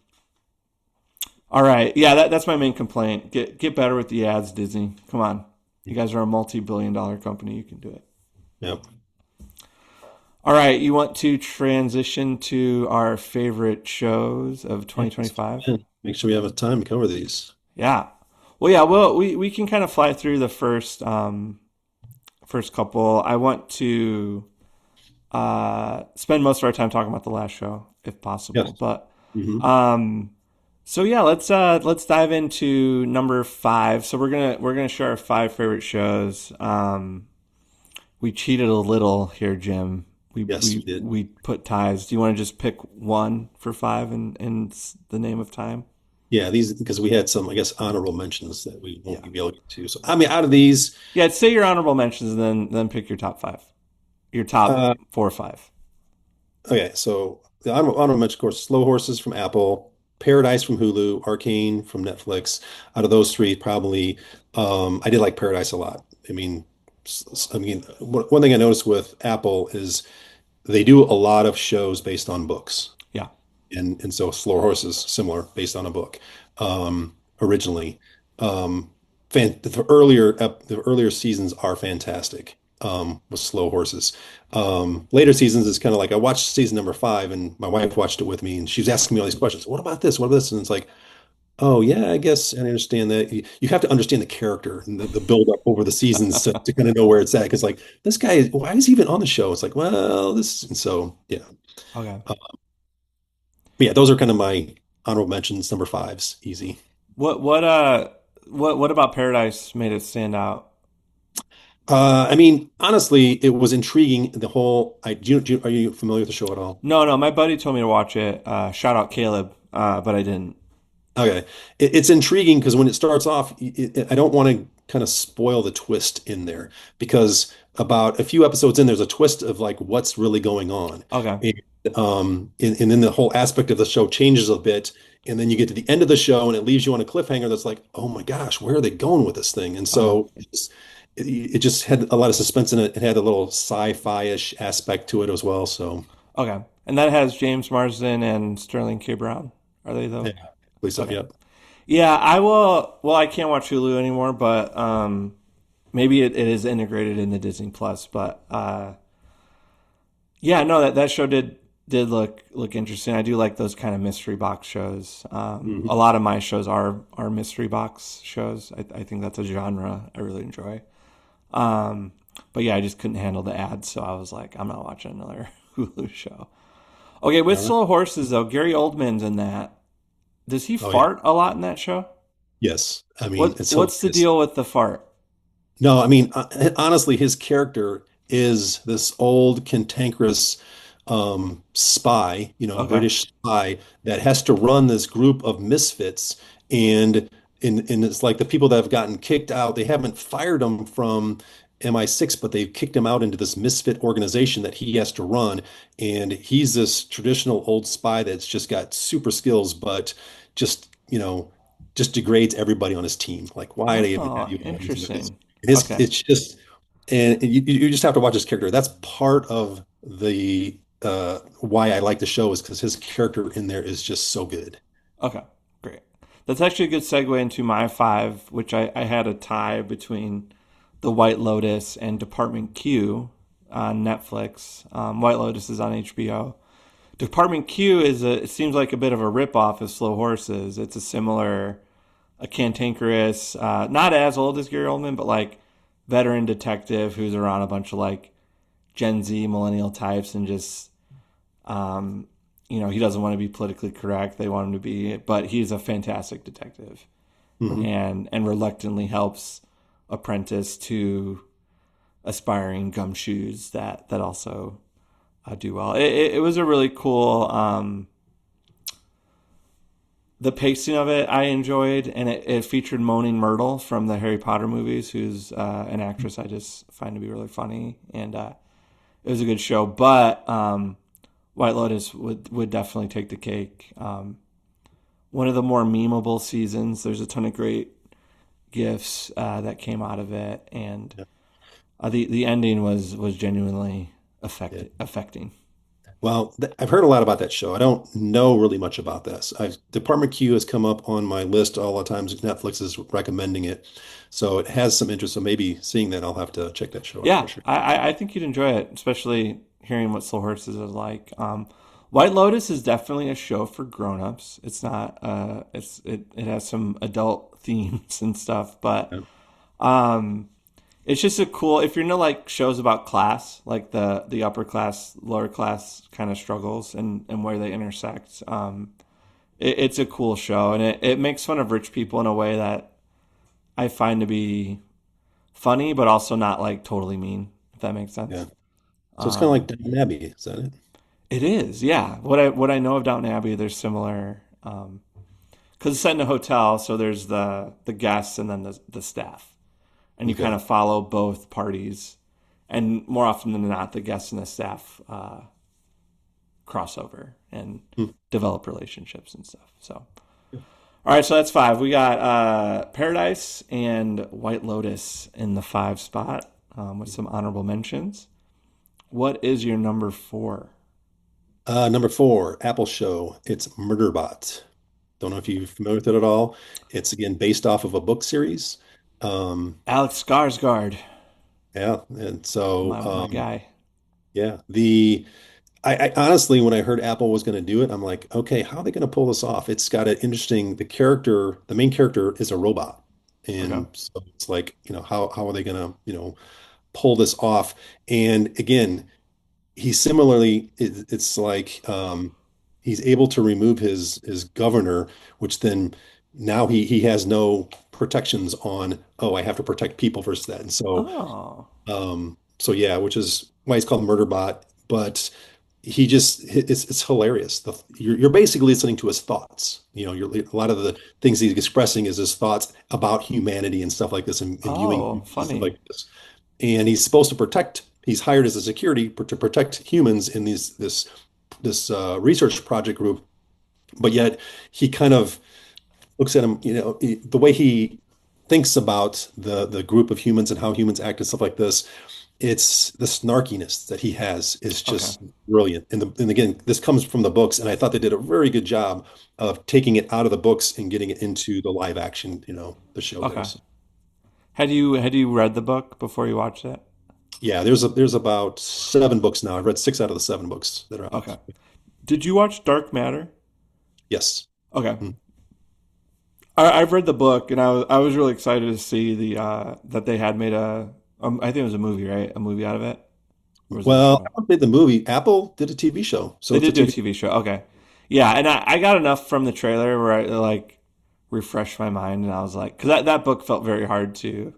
[SPEAKER 1] all right, yeah, that's my main complaint. Get better with the ads, Disney. Come on, you guys are a multi-billion-dollar company. You can do it.
[SPEAKER 2] Yep.
[SPEAKER 1] All right, you want to transition to our favorite shows of
[SPEAKER 2] Yes.
[SPEAKER 1] 2025?
[SPEAKER 2] Yeah. Make sure we have time to cover these.
[SPEAKER 1] Yeah. Well, yeah. Well, we can kind of fly through the first couple. I want to spend most of our time talking about the last show, if possible.
[SPEAKER 2] Yes.
[SPEAKER 1] But
[SPEAKER 2] Hmm.
[SPEAKER 1] um, so yeah, let's dive into number five. So we're gonna share our five favorite shows. We cheated a little here, Jim. We
[SPEAKER 2] Yes, we
[SPEAKER 1] we
[SPEAKER 2] did.
[SPEAKER 1] we put ties. Do you want to just pick one for five in the name of time?
[SPEAKER 2] Yeah, these because we had some, I guess, honorable mentions that we
[SPEAKER 1] Yeah.
[SPEAKER 2] won't be able to get to. So, I mean, out of these,
[SPEAKER 1] Yeah. Say your honorable mentions, and then pick your top five. Your top
[SPEAKER 2] uh,
[SPEAKER 1] 4 or 5.
[SPEAKER 2] okay, so the honorable mention, of course, Slow Horses from Apple, Paradise from Hulu, Arcane from Netflix. Out of those three, probably, I did like Paradise a lot. I mean, I mean, one thing I noticed with Apple is they do a lot of shows based on books.
[SPEAKER 1] Yeah.
[SPEAKER 2] And so Slow Horses similar based on a book originally. The earlier seasons are fantastic with Slow Horses. Later seasons is kind of like I watched season number 5 and my wife watched it with me and she was asking me all these questions. What about this? What about this? And it's like, oh yeah, I guess I understand that. You have to understand the character and the build up over the seasons to kind of know where it's at. Because like this guy, why is he even on the show? It's like, well, this and so yeah.
[SPEAKER 1] Okay.
[SPEAKER 2] But yeah, those are kind of my honorable mentions, number fives, easy.
[SPEAKER 1] What what uh what about Paradise made it stand out?
[SPEAKER 2] I mean, honestly, it was intriguing. The whole, are you familiar with the show at all?
[SPEAKER 1] No, no, my buddy told me to watch it. Shout out Caleb, but I didn't.
[SPEAKER 2] Okay, it's intriguing because when it starts off, I don't want to kind of spoil the twist in there because about a few episodes in, there's a twist of like what's really going on,
[SPEAKER 1] Okay.
[SPEAKER 2] and and then the whole aspect of the show changes a bit, and then you get to the end of the show and it leaves you on a cliffhanger that's like, oh my gosh, where are they going with this thing? And
[SPEAKER 1] Okay.
[SPEAKER 2] so it just had a lot of suspense in it. It had a little sci-fi-ish aspect to it as well. So
[SPEAKER 1] Okay. And that has James Marsden and Sterling K. Brown. Are they
[SPEAKER 2] yeah,
[SPEAKER 1] though?
[SPEAKER 2] I believe so.
[SPEAKER 1] Okay.
[SPEAKER 2] Yeah.
[SPEAKER 1] Yeah, I will. Well, I can't watch Hulu anymore, but maybe it is integrated into Disney Plus. But yeah, no, that show did look interesting. I do like those kind of mystery box shows. A
[SPEAKER 2] Mhm.
[SPEAKER 1] lot of my shows are mystery box shows. I think that's a genre I really enjoy. Um, but yeah, I just couldn't handle the ads, so I was like, I'm not watching another Hulu show. Okay, with
[SPEAKER 2] All right.
[SPEAKER 1] Slow Horses though, Gary Oldman's in that. Does he
[SPEAKER 2] Oh yeah.
[SPEAKER 1] fart a lot in that show?
[SPEAKER 2] Yes. I mean, it's
[SPEAKER 1] What's the
[SPEAKER 2] hilarious.
[SPEAKER 1] deal with the fart?
[SPEAKER 2] No, I mean, honestly, his character is this old, cantankerous spy,
[SPEAKER 1] Okay,
[SPEAKER 2] British spy that has to run this group of misfits. And, and it's like the people that have gotten kicked out, they haven't fired him from MI6, but they've kicked him out into this misfit organization that he has to run. And he's this traditional old spy that's just got super skills, but just degrades everybody on his team. Like, why do they even have
[SPEAKER 1] oh,
[SPEAKER 2] you on these guys?
[SPEAKER 1] interesting. Okay,
[SPEAKER 2] It's just, and you just have to watch his character. That's part of the why I like the show is because his character in there is just so good.
[SPEAKER 1] okay, great. That's actually a good segue into my five, which I had a tie between The White Lotus and Department Q on Netflix. White Lotus is on HBO. Department Q it seems like a bit of a ripoff of Slow Horses. It's a cantankerous, not as old as Gary Oldman, but like veteran detective who's around a bunch of like Gen Z millennial types and just, um, he doesn't want to be politically correct. They want him to be, but he's a fantastic detective
[SPEAKER 2] Hmm.
[SPEAKER 1] and reluctantly helps apprentice to aspiring gumshoes that also do well. It was a really cool. The pacing of it I enjoyed, and it featured Moaning Myrtle from the Harry Potter movies, who's an actress I just find to be really funny, and it was a good show. But White Lotus would definitely take the cake. One of the more memeable seasons. There's a ton of great gifs that came out of it, and
[SPEAKER 2] Yeah,
[SPEAKER 1] the ending was genuinely
[SPEAKER 2] yeah.
[SPEAKER 1] affecting.
[SPEAKER 2] Well, I've heard a lot about that show. I don't know really much about this. Department Q has come up on my list all the times. Netflix is recommending it, so it has some interest. So maybe seeing that, I'll have to check that show out
[SPEAKER 1] Yeah,
[SPEAKER 2] for sure.
[SPEAKER 1] I think you'd enjoy it, especially hearing what Slow Horses is like. White Lotus is definitely a show for grown-ups. It's not it has some adult themes and stuff, but
[SPEAKER 2] Yeah.
[SPEAKER 1] um, it's just a cool if you're into like shows about class, like the upper class, lower class kind of struggles and where they intersect. It's a cool show and it makes fun of rich people in a way that I find to be funny, but also not like totally mean, if that makes
[SPEAKER 2] Yeah.
[SPEAKER 1] sense.
[SPEAKER 2] So it's kind of like
[SPEAKER 1] Um,
[SPEAKER 2] Downton Abbey. Is that it?
[SPEAKER 1] it is, yeah. What I know of Downton Abbey, there's similar because it's set in a hotel, so there's the guests and then the staff, and you kind
[SPEAKER 2] Okay.
[SPEAKER 1] of follow both parties, and more often than not, the guests and the staff crossover and
[SPEAKER 2] Hmm.
[SPEAKER 1] develop relationships and stuff. So, all right, so that's five. We got Paradise and White Lotus in the five spot with some honorable mentions. What is your number four?
[SPEAKER 2] Number four, Apple Show. It's Murderbot. Don't know if you're familiar with it at all. It's again based off of a book series. Um,
[SPEAKER 1] Alex Skarsgård,
[SPEAKER 2] yeah, and so
[SPEAKER 1] my guy.
[SPEAKER 2] yeah, I honestly, when I heard Apple was going to do it, I'm like, okay, how are they going to pull this off? It's got an interesting. The main character is a robot,
[SPEAKER 1] Okay.
[SPEAKER 2] and so it's like, how are they going to, pull this off? And again, he similarly it's like he's able to remove his governor, which then now he has no protections on, oh, I have to protect people versus that. And
[SPEAKER 1] Oh.
[SPEAKER 2] so yeah, which is why he's called Murderbot. But it's hilarious. You're basically listening to his thoughts. A lot of the things he's expressing is his thoughts about humanity and stuff like this, and viewing
[SPEAKER 1] Oh,
[SPEAKER 2] humans and stuff
[SPEAKER 1] funny.
[SPEAKER 2] like this. And he's supposed to protect. He's hired as a security to protect humans in this research project group, but yet he kind of looks at him. The way he thinks about the group of humans and how humans act and stuff like this, it's the snarkiness that he has is
[SPEAKER 1] Okay.
[SPEAKER 2] just brilliant. And again, this comes from the books, and I thought they did a very good job of taking it out of the books and getting it into the live action, the show there.
[SPEAKER 1] Okay.
[SPEAKER 2] So
[SPEAKER 1] Had you read the book before you watched it?
[SPEAKER 2] yeah, there's about 7 books now. I've read 6 out of the 7 books that are out.
[SPEAKER 1] Okay. Did you watch Dark Matter?
[SPEAKER 2] Yes.
[SPEAKER 1] Okay.
[SPEAKER 2] Mm.
[SPEAKER 1] I've read the book, and I was really excited to see the that they had made I think it was a movie, right? A movie out of it, or was it a
[SPEAKER 2] Well,
[SPEAKER 1] show?
[SPEAKER 2] I did the movie. Apple did a TV show, so
[SPEAKER 1] They
[SPEAKER 2] it's a
[SPEAKER 1] did do a
[SPEAKER 2] TV.
[SPEAKER 1] TV show. Okay. Yeah, and I got enough from the trailer where I like refreshed my mind, and I was like, because that book felt very hard to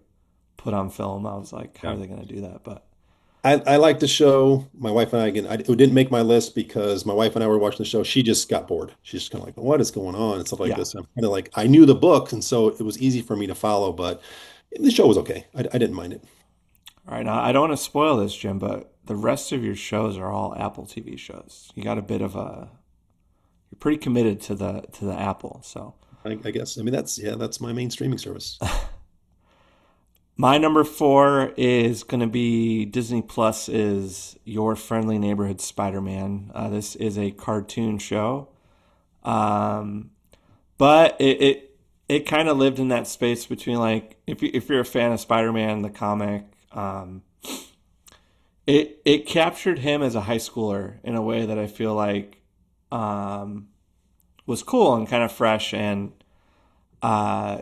[SPEAKER 1] put on film. I was like, how are
[SPEAKER 2] Yeah.
[SPEAKER 1] they going to do that? But
[SPEAKER 2] I like the show. My wife and I, again, it didn't make my list because my wife and I were watching the show. She just got bored. She's just kind of like, what is going on? And stuff like
[SPEAKER 1] yeah.
[SPEAKER 2] this. I'm kind of like, I knew the book, and so it was easy for me to follow, but the show was okay. I didn't mind it.
[SPEAKER 1] All right. Now I don't want to spoil this, Jim, but the rest of your shows are all Apple TV shows. You got a bit of a you're pretty committed to the Apple. So
[SPEAKER 2] I guess. I mean, that's my main streaming service.
[SPEAKER 1] my number four is going to be Disney Plus is Your Friendly Neighborhood Spider-Man. This is a cartoon show, um, but it kind of lived in that space between like if you're a fan of Spider-Man the comic, it captured him as a high schooler in a way that I feel like um, was cool and kind of fresh and uh,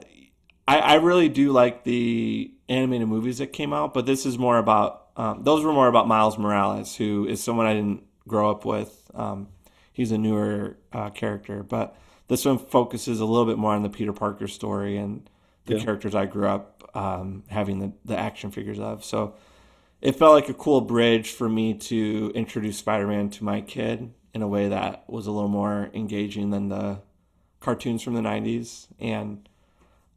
[SPEAKER 1] I really do like the animated movies that came out, but this is more about those were more about Miles Morales, who is someone I didn't grow up with. He's a newer character, but this one focuses a little bit more on the Peter Parker story and the
[SPEAKER 2] Yeah.
[SPEAKER 1] characters I grew up having the action figures of. So it felt like a cool bridge for me to introduce Spider-Man to my kid in a way that was a little more engaging than the cartoons from the 90s. And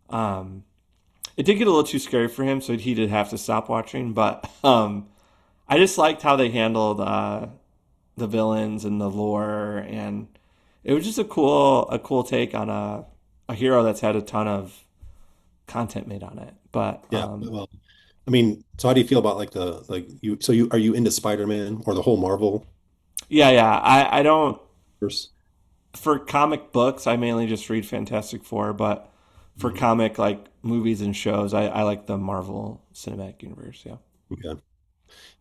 [SPEAKER 1] um, it did get a little too scary for him, so he did have to stop watching. But I just liked how they handled the villains and the lore, and it was just a cool take on a hero that's had a ton of content made on it. But
[SPEAKER 2] Yeah. Well, I mean, so how do you feel about like you are you into Spider-Man or the whole Marvel
[SPEAKER 1] yeah, yeah, I don't
[SPEAKER 2] verse?
[SPEAKER 1] for comic books. I mainly just read Fantastic Four, but for
[SPEAKER 2] Mhm.
[SPEAKER 1] comic like movies and shows, I like the Marvel Cinematic Universe. Yeah.
[SPEAKER 2] Okay.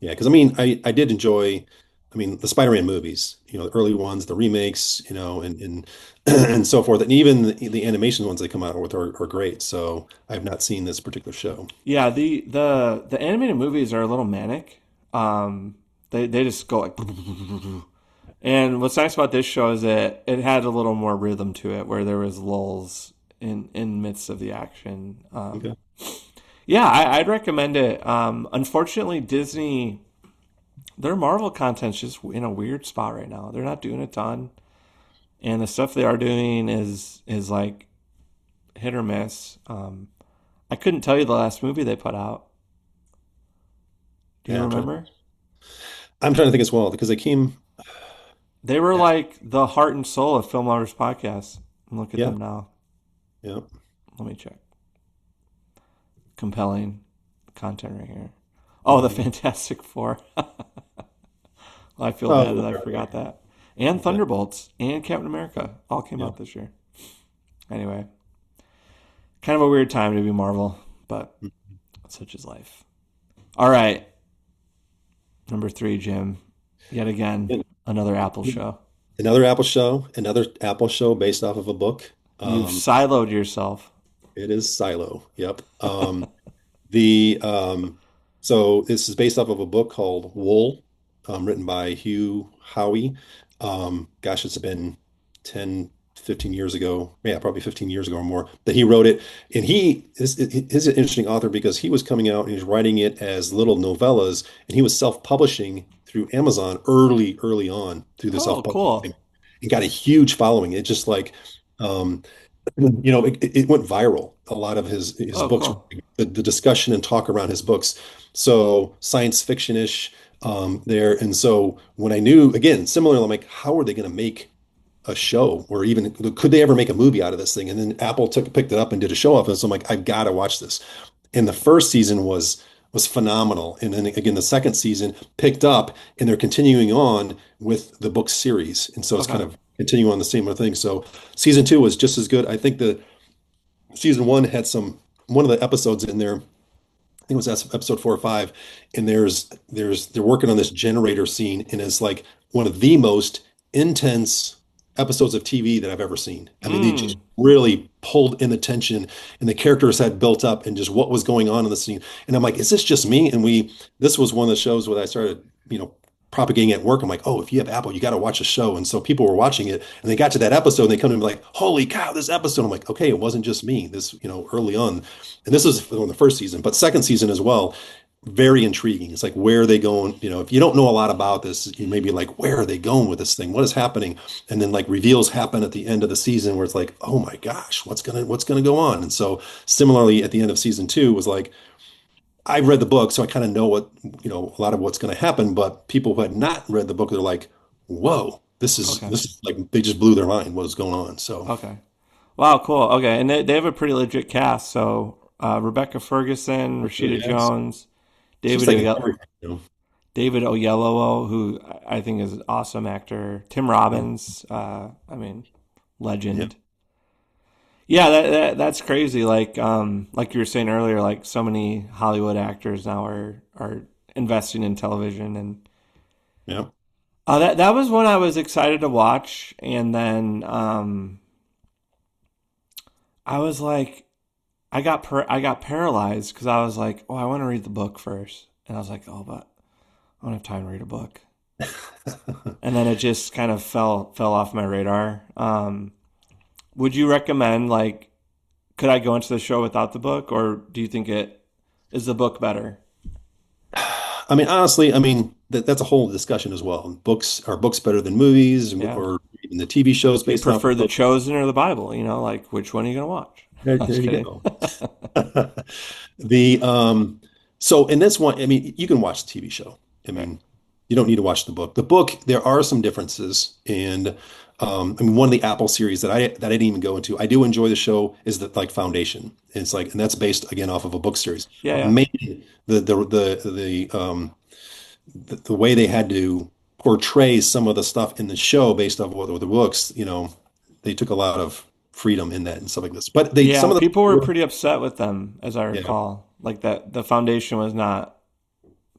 [SPEAKER 2] Yeah, because I mean, I did enjoy, I mean, the Spider-Man movies, the early ones, the remakes, and and so forth, and even the animation ones they come out with are great. So I have not seen this particular show.
[SPEAKER 1] Yeah, the animated movies are a little manic. They just go like, and what's nice about this show is that it had a little more rhythm to it, where there was lulls in midst of the action.
[SPEAKER 2] Okay.
[SPEAKER 1] Yeah, I'd recommend it. Unfortunately, Disney their Marvel content's just in a weird spot right now. They're not doing a ton, and the stuff they are doing is like hit or miss. I couldn't tell you the last movie they put out. Do you
[SPEAKER 2] Yeah,
[SPEAKER 1] remember?
[SPEAKER 2] I'm trying to think as well because they came.
[SPEAKER 1] They were
[SPEAKER 2] Yeah,
[SPEAKER 1] like the heart and soul of Film Lovers Podcast. Look at
[SPEAKER 2] yeah,
[SPEAKER 1] them now.
[SPEAKER 2] yeah.
[SPEAKER 1] Let me check. Compelling content right here. Oh, the
[SPEAKER 2] Mhm.
[SPEAKER 1] Fantastic Four. Well, I feel bad
[SPEAKER 2] Oh,
[SPEAKER 1] that I
[SPEAKER 2] okay.
[SPEAKER 1] forgot that. And
[SPEAKER 2] Okay.
[SPEAKER 1] Thunderbolts and Captain America all came
[SPEAKER 2] Yeah.
[SPEAKER 1] out this year. Anyway, kind of a weird time to be Marvel, but such is life. All right, number three, Jim. Yet again,
[SPEAKER 2] And
[SPEAKER 1] another Apple show.
[SPEAKER 2] Another Apple show based off of a book.
[SPEAKER 1] You've
[SPEAKER 2] Um,
[SPEAKER 1] siloed yourself.
[SPEAKER 2] it is Silo. Yep. The so this is based off of a book called Wool, written by Hugh Howey. Gosh, it's been 10, 15 years ago. Yeah, probably 15 years ago or more that he wrote it. And he's an interesting author because he was coming out and he's writing it as little novellas, and he was self-publishing through Amazon early on through the
[SPEAKER 1] Oh,
[SPEAKER 2] self-publishing
[SPEAKER 1] cool.
[SPEAKER 2] and got a huge following. It just like um it went viral. A lot of his
[SPEAKER 1] Oh,
[SPEAKER 2] books,
[SPEAKER 1] cool.
[SPEAKER 2] the discussion and talk around his books, so science fiction-ish there. And so when I knew, again, similarly, I'm like, how are they going to make a show, or even could they ever make a movie out of this thing? And then Apple picked it up and did a show of it. So I'm like, I've got to watch this. And the first season was phenomenal. And then again, the second season picked up and they're continuing on with the book series. And so it's kind
[SPEAKER 1] Okay.
[SPEAKER 2] of continuing on the same thing. So season two was just as good. I think the season one had one of the episodes in there, I think it was episode 4 or 5, and they're working on this generator scene, and it's like one of the most intense episodes of TV that I've ever seen. I mean, they just
[SPEAKER 1] Mm.
[SPEAKER 2] really pulled in the tension, and the characters had built up, and just what was going on in the scene. And I'm like, is this just me? And this was one of the shows where I started, propagating at work. I'm like, oh, if you have Apple, you got to watch a show. And so people were watching it, and they got to that episode, and they come to me like, holy cow, this episode. I'm like, okay, it wasn't just me. This, early on, and this was on the first season, but second season as well. Very intriguing. It's like, where are they going? If you don't know a lot about this, you may be like, where are they going with this thing? What is happening? And then like reveals happen at the end of the season where it's like, oh my gosh, what's gonna go on? And so similarly at the end of season two was like, I read the book, so I kind of know a lot of what's going to happen. But people who had not read the book, they're like, whoa, this is
[SPEAKER 1] Okay.
[SPEAKER 2] this is like they just blew their mind what was going on. So
[SPEAKER 1] Okay. Wow, cool. Okay, and they have a pretty legit cast. So Rebecca Ferguson, Rashida
[SPEAKER 2] yes,
[SPEAKER 1] Jones,
[SPEAKER 2] she's
[SPEAKER 1] David
[SPEAKER 2] like in
[SPEAKER 1] Oye-
[SPEAKER 2] everything.
[SPEAKER 1] David Oyelowo, who I think is an awesome actor. Tim
[SPEAKER 2] Yeah,
[SPEAKER 1] Robbins, I mean,
[SPEAKER 2] yeah,
[SPEAKER 1] legend. Yeah, that's crazy. Like you were saying earlier, like so many Hollywood actors now are investing in television, and
[SPEAKER 2] yeah.
[SPEAKER 1] that was one I was excited to watch, and then I was like, I got paralyzed because I was like, oh, I want to read the book first, and I was like, oh, but I don't have time to read a book, and then it just kind of fell off my radar. Would you recommend like could I go into the show without the book, or do you think it is the book better?
[SPEAKER 2] I mean, honestly, I mean that's a whole discussion as well. Books better than movies,
[SPEAKER 1] Yeah.
[SPEAKER 2] or even the TV shows
[SPEAKER 1] Do you
[SPEAKER 2] based off
[SPEAKER 1] prefer
[SPEAKER 2] of
[SPEAKER 1] The
[SPEAKER 2] books.
[SPEAKER 1] Chosen or the Bible? You know, like which one are you gonna watch? I'm
[SPEAKER 2] There
[SPEAKER 1] just
[SPEAKER 2] you
[SPEAKER 1] kidding.
[SPEAKER 2] go. The so in this one, I mean, you can watch the TV show. I
[SPEAKER 1] Right.
[SPEAKER 2] mean, you don't need to watch the book. The book, there are some differences, and I mean, one of the Apple series that I didn't even go into. I do enjoy the show is the like Foundation. It's like, and that's based again off of a book series.
[SPEAKER 1] Yeah,
[SPEAKER 2] But
[SPEAKER 1] yeah.
[SPEAKER 2] maybe the way they had to portray some of the stuff in the show based off of the books, they took a lot of freedom in that and stuff like this. But they some
[SPEAKER 1] Yeah,
[SPEAKER 2] of
[SPEAKER 1] people were
[SPEAKER 2] the
[SPEAKER 1] pretty upset with them, as I
[SPEAKER 2] yeah.
[SPEAKER 1] recall. Like that the foundation was not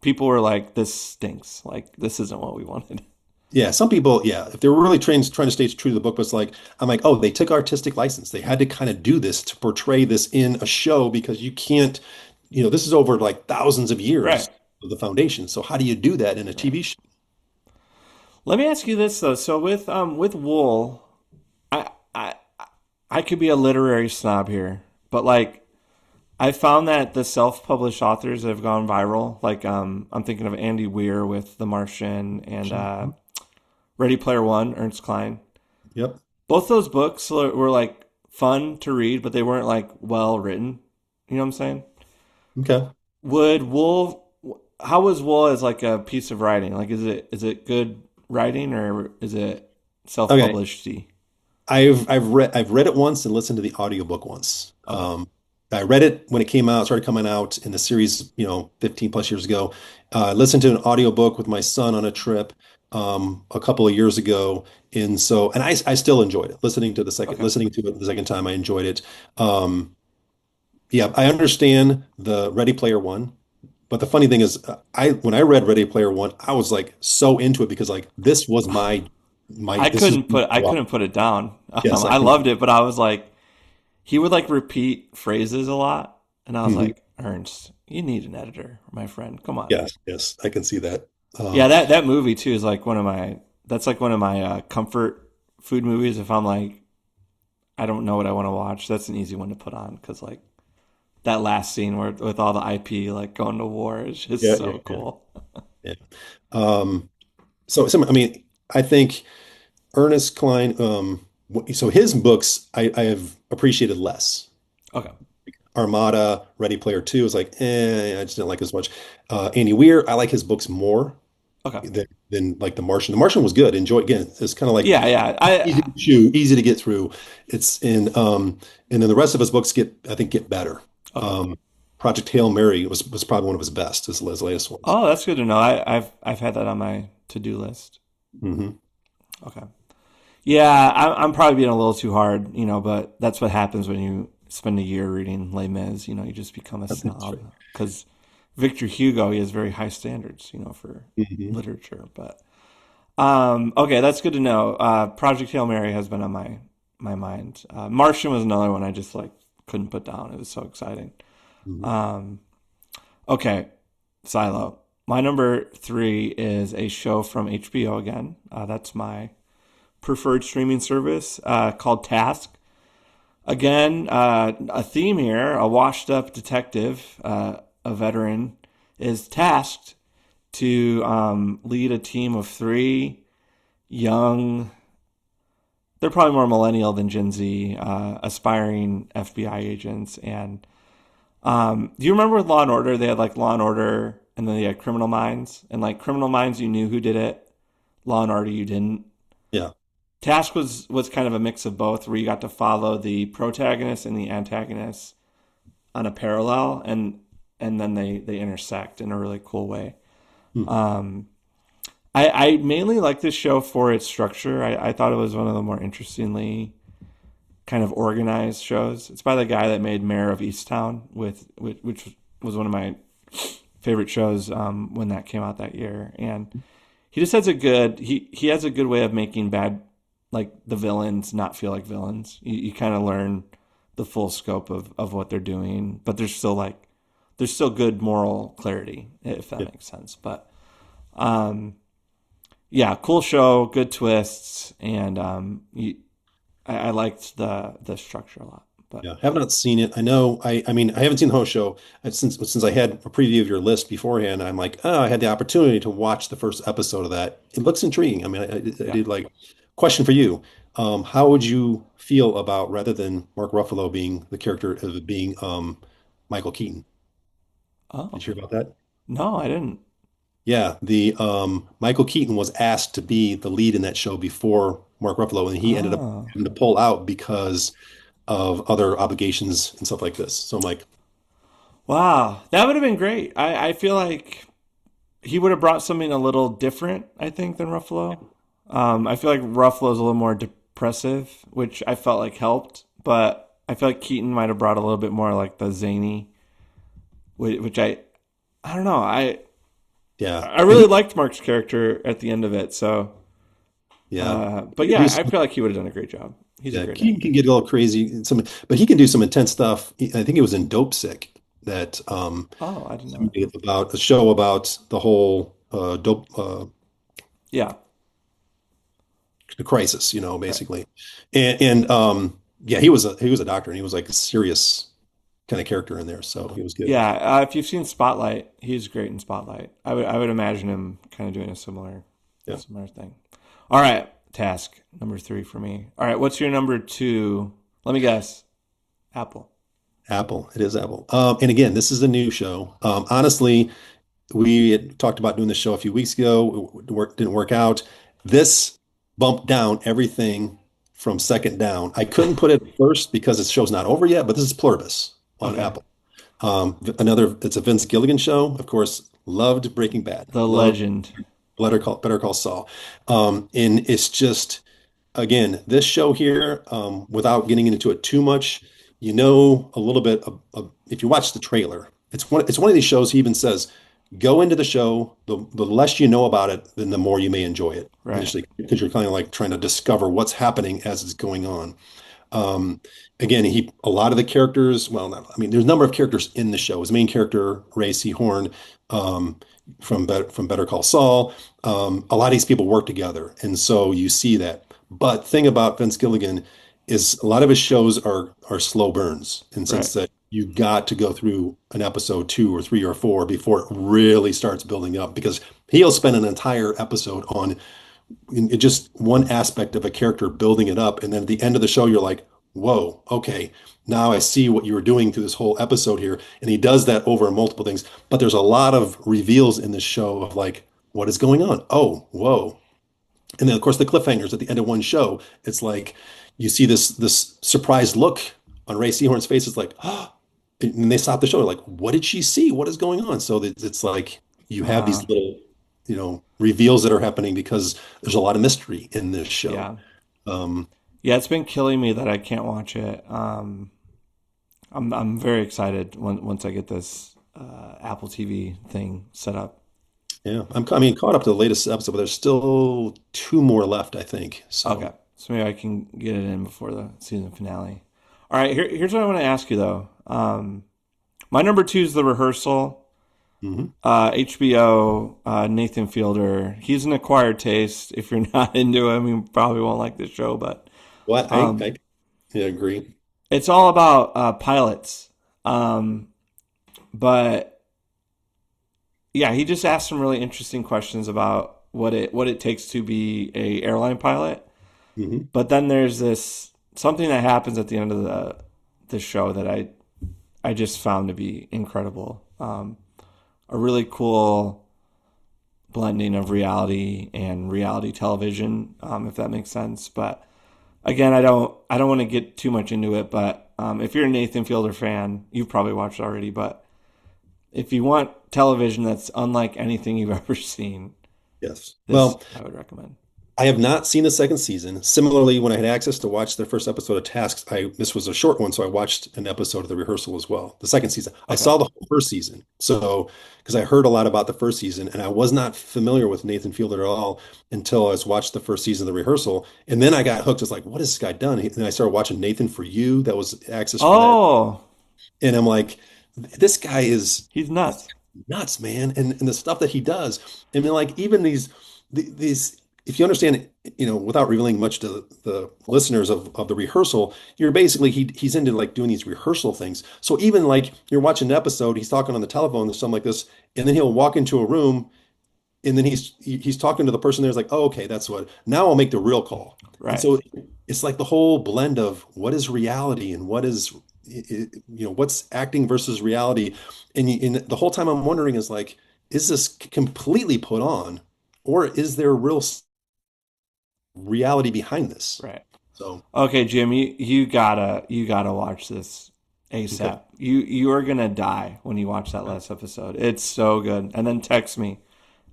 [SPEAKER 1] people were like, this stinks. Like this isn't what we wanted.
[SPEAKER 2] Yeah, some people, yeah, if they were really trying to stay true to the book, but it's like, I'm like, oh, they took artistic license. They had to kind of do this to portray this in a show because you can't, this is over like thousands of
[SPEAKER 1] Right.
[SPEAKER 2] years of the foundation. So how do you do that in a
[SPEAKER 1] Right.
[SPEAKER 2] TV show?
[SPEAKER 1] Let me ask you this though. So with wool, I I I could be a literary snob here, but like I found that the self-published authors that have gone viral, like I'm thinking of Andy Weir with The Martian and Ready Player One, Ernst Klein.
[SPEAKER 2] Yep.
[SPEAKER 1] Both those books were like fun to read, but they weren't like well written. You know what I'm saying?
[SPEAKER 2] Okay.
[SPEAKER 1] Would Wool? How was Wool as like a piece of writing? Like, is it good writing or is it
[SPEAKER 2] Okay.
[SPEAKER 1] self-published?
[SPEAKER 2] I've read it once and listened to the audiobook once.
[SPEAKER 1] Okay,
[SPEAKER 2] I read it when it came out, started coming out in the series, 15 plus years ago. I listened to an audiobook with my son on a trip a couple of years ago. And I still enjoyed it.
[SPEAKER 1] okay.
[SPEAKER 2] Listening to it the second time, I enjoyed it. Um, yeah, I understand the Ready Player One, but the funny thing is, when I read Ready Player One, I was like so into it because like this was this is
[SPEAKER 1] I couldn't put it down.
[SPEAKER 2] yes, I
[SPEAKER 1] I
[SPEAKER 2] can.
[SPEAKER 1] loved it, but I was like, he would like repeat phrases a lot, and I was
[SPEAKER 2] Mhm.
[SPEAKER 1] like, Ernst, you need an editor, my friend. Come on.
[SPEAKER 2] Yes, yes, I can see that.
[SPEAKER 1] Yeah, that movie too is like one of my comfort food movies. If I'm like I don't know what I want to watch, that's an easy one to put on because like that last scene where with all the IP like going to war is just
[SPEAKER 2] Yeah, yeah,
[SPEAKER 1] so
[SPEAKER 2] yeah,
[SPEAKER 1] cool.
[SPEAKER 2] yeah. Um, I mean, I think Ernest Klein, so his books I have appreciated less.
[SPEAKER 1] Okay.
[SPEAKER 2] Armada, Ready Player Two is like, I just didn't like as much. Andy Weir, I like his books more.
[SPEAKER 1] Okay.
[SPEAKER 2] than like The Martian. The Martian was good. Enjoy again. It's kind of like
[SPEAKER 1] Yeah, yeah.
[SPEAKER 2] easy to chew, easy to get through. It's in and then the rest of his books get better.
[SPEAKER 1] Okay.
[SPEAKER 2] Project Hail Mary was probably one of his best, his latest ones.
[SPEAKER 1] Oh, that's good to know. I've had that on my to-do list.
[SPEAKER 2] Hmm.
[SPEAKER 1] Okay. Yeah, I'm probably being a little too hard, but that's what happens when you spend a year reading Les Mis. You just become a
[SPEAKER 2] That's
[SPEAKER 1] snob
[SPEAKER 2] right.
[SPEAKER 1] because Victor Hugo, he has very high standards, for
[SPEAKER 2] Hmm.
[SPEAKER 1] literature. But okay, that's good to know. Project Hail Mary has been on my mind. Martian was another one I just like couldn't put down. It was so exciting.
[SPEAKER 2] Hmm.
[SPEAKER 1] Um, okay, Silo. My number three is a show from HBO again. That's my preferred streaming service called Task. Again, a theme here: a washed-up detective, a veteran, is tasked to lead a team of three young. They're probably more millennial than Gen Z, aspiring FBI agents. And do you remember with Law and Order? They had like Law and Order, and then they had Criminal Minds. And like Criminal Minds, you knew who did it. Law and Order, you didn't.
[SPEAKER 2] Yeah.
[SPEAKER 1] Task was kind of a mix of both, where you got to follow the protagonist and the antagonist on a parallel, and then they intersect in a really cool way.
[SPEAKER 2] Hmm.
[SPEAKER 1] I mainly like this show for its structure. I thought it was one of the more interestingly kind of organized shows. It's by the guy that made Mayor of Easttown, which was one of my favorite shows when that came out that year. And he just has a good he has a good way of making bad like the villains not feel like villains. You kind of learn the full scope of what they're doing, but there's still good moral clarity if that
[SPEAKER 2] Yeah.
[SPEAKER 1] makes sense. But yeah, cool show, good twists, and I liked the structure a lot. But
[SPEAKER 2] Yeah, have not seen it. I know. I mean, I haven't seen the whole show. Since I had a preview of your list beforehand. I'm like, oh, I had the opportunity to watch the first episode of that. It looks intriguing. I mean, I
[SPEAKER 1] yeah.
[SPEAKER 2] did like. Question for you: how would you feel about rather than Mark Ruffalo being the character of being Michael Keaton? Did
[SPEAKER 1] Oh
[SPEAKER 2] you hear about that?
[SPEAKER 1] no, I didn't.
[SPEAKER 2] Yeah, the Michael Keaton was asked to be the lead in that show before Mark Ruffalo, and he ended up
[SPEAKER 1] Oh
[SPEAKER 2] having to pull out because of other obligations and stuff like this. So I'm like,
[SPEAKER 1] wow, that would have been great. I feel like he would have brought something a little different, I think, than Ruffalo. I feel like Ruffalo's a little more depressive, which I felt like helped, but I feel like Keaton might have brought a little bit more like the zany, which I don't know.
[SPEAKER 2] yeah,
[SPEAKER 1] I
[SPEAKER 2] and
[SPEAKER 1] really liked Mark's character at the end of it. So,
[SPEAKER 2] yeah,
[SPEAKER 1] but
[SPEAKER 2] he can
[SPEAKER 1] yeah,
[SPEAKER 2] do
[SPEAKER 1] I
[SPEAKER 2] some,
[SPEAKER 1] feel like he would have done a great job. He's a
[SPEAKER 2] yeah,
[SPEAKER 1] great
[SPEAKER 2] Keaton
[SPEAKER 1] actor.
[SPEAKER 2] can get a little crazy, but he can do some intense stuff. I think it was in Dope Sick that
[SPEAKER 1] Oh, I didn't know that.
[SPEAKER 2] somebody about a show about the whole dope
[SPEAKER 1] Yeah,
[SPEAKER 2] the crisis,
[SPEAKER 1] right.
[SPEAKER 2] basically, and yeah, he was a doctor and he was like a serious kind of character in there, so he was good.
[SPEAKER 1] Yeah, if you've seen Spotlight, he's great in Spotlight. I would imagine him kind of doing a
[SPEAKER 2] Yeah.
[SPEAKER 1] similar thing. All right, task number three for me. All right, what's your number two? Let me guess. Apple.
[SPEAKER 2] Apple. It is Apple. And again, this is a new show. Honestly, we had talked about doing the show a few weeks ago. Didn't work out. This bumped down everything from second down. I couldn't put it first because the show's not over yet, but this is Pluribus on
[SPEAKER 1] Okay.
[SPEAKER 2] Apple. It's a Vince Gilligan show. Of course, loved Breaking Bad.
[SPEAKER 1] The
[SPEAKER 2] Loved
[SPEAKER 1] legend.
[SPEAKER 2] Better Call Saul. And it's just again, this show here, without getting into it too much, a little bit if you watch the trailer, it's one of these shows he even says, go into the show, the less you know about it, then the more you may enjoy it
[SPEAKER 1] Right.
[SPEAKER 2] initially, because you're kind of like trying to discover what's happening as it's going on. Um, again, a lot of the characters, well, not, I mean, there's a number of characters in the show. His main character, Ray Seahorn, um, from Better Call Saul. A lot of these people work together, and so you see that. But thing about Vince Gilligan is a lot of his shows are slow burns, in the
[SPEAKER 1] Right.
[SPEAKER 2] sense that you got to go through an episode two or three or four before it really starts building up, because he'll spend an entire episode on just one aspect of a character, building it up, and then at the end of the show you're like, whoa, okay, now I see what you were doing through this whole episode here. And he does that over multiple things, but there's a lot of reveals in this show of like, what is going on? Oh, whoa. And then of course the cliffhangers at the end of one show, it's like you see this surprised look on Ray Seahorn's face. It's like, oh, and they stop the show. They're like, what did she see? What is going on? So it's like you have
[SPEAKER 1] Uh,
[SPEAKER 2] these little, reveals that are happening because there's a lot of mystery in this show.
[SPEAKER 1] yeah.
[SPEAKER 2] Um,
[SPEAKER 1] Yeah, it's been killing me that I can't watch it. I'm very excited once I get this Apple TV thing set up.
[SPEAKER 2] yeah, I mean, caught up to the latest episode, but there's still two more left, I think.
[SPEAKER 1] Okay,
[SPEAKER 2] So,
[SPEAKER 1] so maybe I can get it in before the season finale. All right, here's what I want to ask you though. My number two is The Rehearsal.
[SPEAKER 2] mhm.
[SPEAKER 1] HBO, Nathan Fielder. He's an acquired taste. If you're not into him, you probably won't like the show. But
[SPEAKER 2] What
[SPEAKER 1] um,
[SPEAKER 2] I yeah, agree.
[SPEAKER 1] it's all about pilots. Um, but yeah, he just asked some really interesting questions about what it takes to be a airline pilot.
[SPEAKER 2] Hmm.
[SPEAKER 1] But then there's this something that happens at the end of the show that I just found to be incredible. A really cool blending of reality and reality television, if that makes sense. But again, I don't want to get too much into it. But if you're a Nathan Fielder fan, you've probably watched it already. But if you want television that's unlike anything you've ever seen,
[SPEAKER 2] Yes.
[SPEAKER 1] this
[SPEAKER 2] Well,
[SPEAKER 1] I would recommend.
[SPEAKER 2] I have not seen the second season. Similarly, when I had access to watch the first episode of Tasks, this was a short one, so I watched an episode of The Rehearsal as well. The second season. I
[SPEAKER 1] Okay.
[SPEAKER 2] saw the whole first season. So, because I heard a lot about the first season, and I was not familiar with Nathan Fielder at all until I was watched the first season of The Rehearsal. And then I got hooked. It's like, what has this guy done? And I started watching Nathan for You. That was access for that.
[SPEAKER 1] Oh,
[SPEAKER 2] And I'm like, this guy is
[SPEAKER 1] he's nuts.
[SPEAKER 2] nuts, man. And the stuff that he does. I mean, like even these if you understand it, without revealing much to the listeners of the rehearsal, you're basically he's into like doing these rehearsal things. So even like you're watching an episode, he's talking on the telephone or something like this, and then he'll walk into a room and then he's talking to the person there's like, oh, okay, that's what. Now I'll make the real call. And
[SPEAKER 1] Right.
[SPEAKER 2] so it's like the whole blend of what is reality and what is what's acting versus reality. And the whole time I'm wondering is like, is this completely put on, or is there real reality behind this?
[SPEAKER 1] Right.
[SPEAKER 2] So
[SPEAKER 1] Okay, Jim, you gotta watch this
[SPEAKER 2] okay,
[SPEAKER 1] ASAP. You are gonna die when you watch that last episode. It's so good. And then text me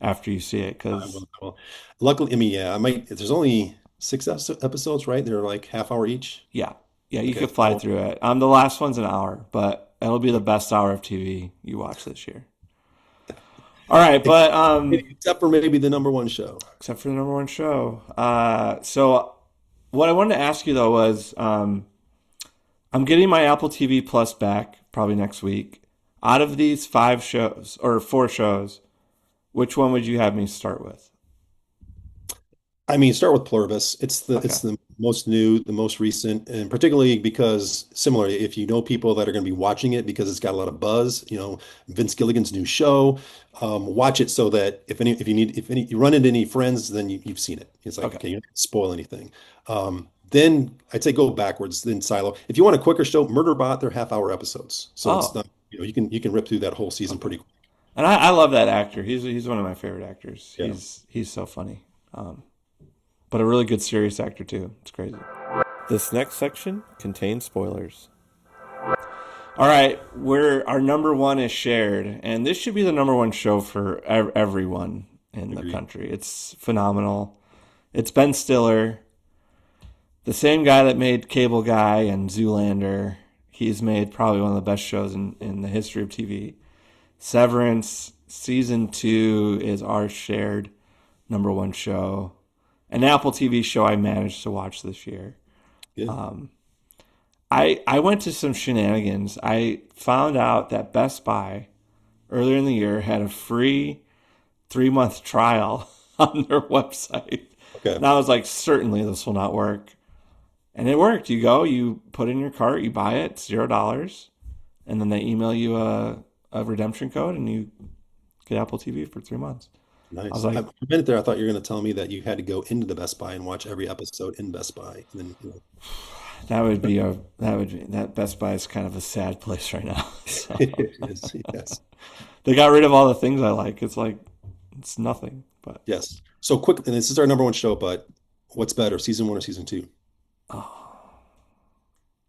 [SPEAKER 1] after you see it,
[SPEAKER 2] I
[SPEAKER 1] because
[SPEAKER 2] will. I will. Luckily, I mean, yeah, I might. There's only six episodes, right? They're like half hour each.
[SPEAKER 1] yeah, yeah, you
[SPEAKER 2] Okay,
[SPEAKER 1] could fly through it. The last one's an hour, but it'll be the best hour of TV you watch this year. All right, but
[SPEAKER 2] except for maybe the number one show.
[SPEAKER 1] except for the number one show. So what I wanted to ask you though was, I'm getting my Apple TV Plus back probably next week. Out of these five shows or four shows, which one would you have me start with?
[SPEAKER 2] I mean, start with Pluribus. It's the
[SPEAKER 1] Okay.
[SPEAKER 2] it's the most new, the most recent, and particularly because similarly, if you know people that are going to be watching it because it's got a lot of buzz, Vince Gilligan's new show, watch it so that if you run into any friends, then you've seen it. It's like,
[SPEAKER 1] Okay.
[SPEAKER 2] okay, you don't have to spoil anything. Then I'd say go backwards. Then Silo. If you want a quicker show, Murderbot, they're half-hour episodes, so it's
[SPEAKER 1] Oh,
[SPEAKER 2] not you can rip through that whole season
[SPEAKER 1] okay.
[SPEAKER 2] pretty quick.
[SPEAKER 1] And I love that actor. He's one of my favorite actors.
[SPEAKER 2] Yeah.
[SPEAKER 1] He's so funny. Um, but a really good serious actor too. It's crazy. This next section contains spoilers. All right, our number one is shared, and this should be the number one show for everyone in the
[SPEAKER 2] Agreed.
[SPEAKER 1] country. It's phenomenal. It's Ben Stiller, the same guy that made Cable Guy and Zoolander. He's made probably one of the best shows in the history of TV. Severance season two is our shared number one show, an Apple TV show I managed to watch this year.
[SPEAKER 2] Yeah.
[SPEAKER 1] I went to some shenanigans. I found out that Best Buy earlier in the year had a free 3-month trial on their website.
[SPEAKER 2] Okay.
[SPEAKER 1] And I was like, certainly this will not work. And it worked. You go, you put in your cart, you buy it, $0. And then they email you a redemption code and you get Apple TV for 3 months. I was
[SPEAKER 2] Nice.
[SPEAKER 1] like,
[SPEAKER 2] For a minute there, I thought you were going to tell me that you had to go into the Best Buy and watch every episode in Best Buy. And then,
[SPEAKER 1] that Best Buy is kind of a sad place right now. So
[SPEAKER 2] it is, yes.
[SPEAKER 1] they got rid of all the things I like. It's like It's nothing. But
[SPEAKER 2] Yes. So quick, and this is our number one show, but what's better, season one or season two?
[SPEAKER 1] oh,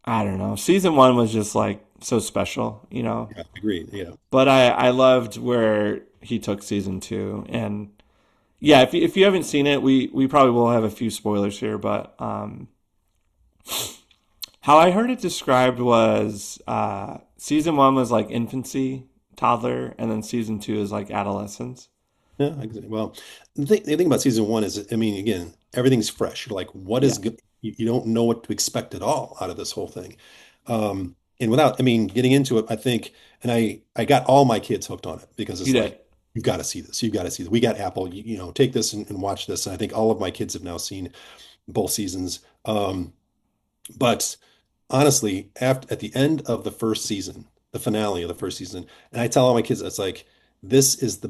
[SPEAKER 1] I don't know. Season one was just like so special, you know.
[SPEAKER 2] Yeah, agreed. Yeah.
[SPEAKER 1] But I loved where he took season two, and yeah, if you haven't seen it, we probably will have a few spoilers here, but how I heard it described was season one was like infancy, toddler, and then season two is like adolescence.
[SPEAKER 2] Yeah, well, the thing about season one is, I mean, again, everything's fresh. You're like, what is
[SPEAKER 1] Yeah,
[SPEAKER 2] good? You don't know what to expect at all out of this whole thing. And without, I mean, getting into it, I think, and I got all my kids hooked on it because
[SPEAKER 1] you
[SPEAKER 2] it's
[SPEAKER 1] did.
[SPEAKER 2] like, you've got to see this. You've got to see this. We got Apple, take this and watch this. And I think all of my kids have now seen both seasons. But honestly, at the end of the first season, the finale of the first season, and I tell all my kids, it's like, this is the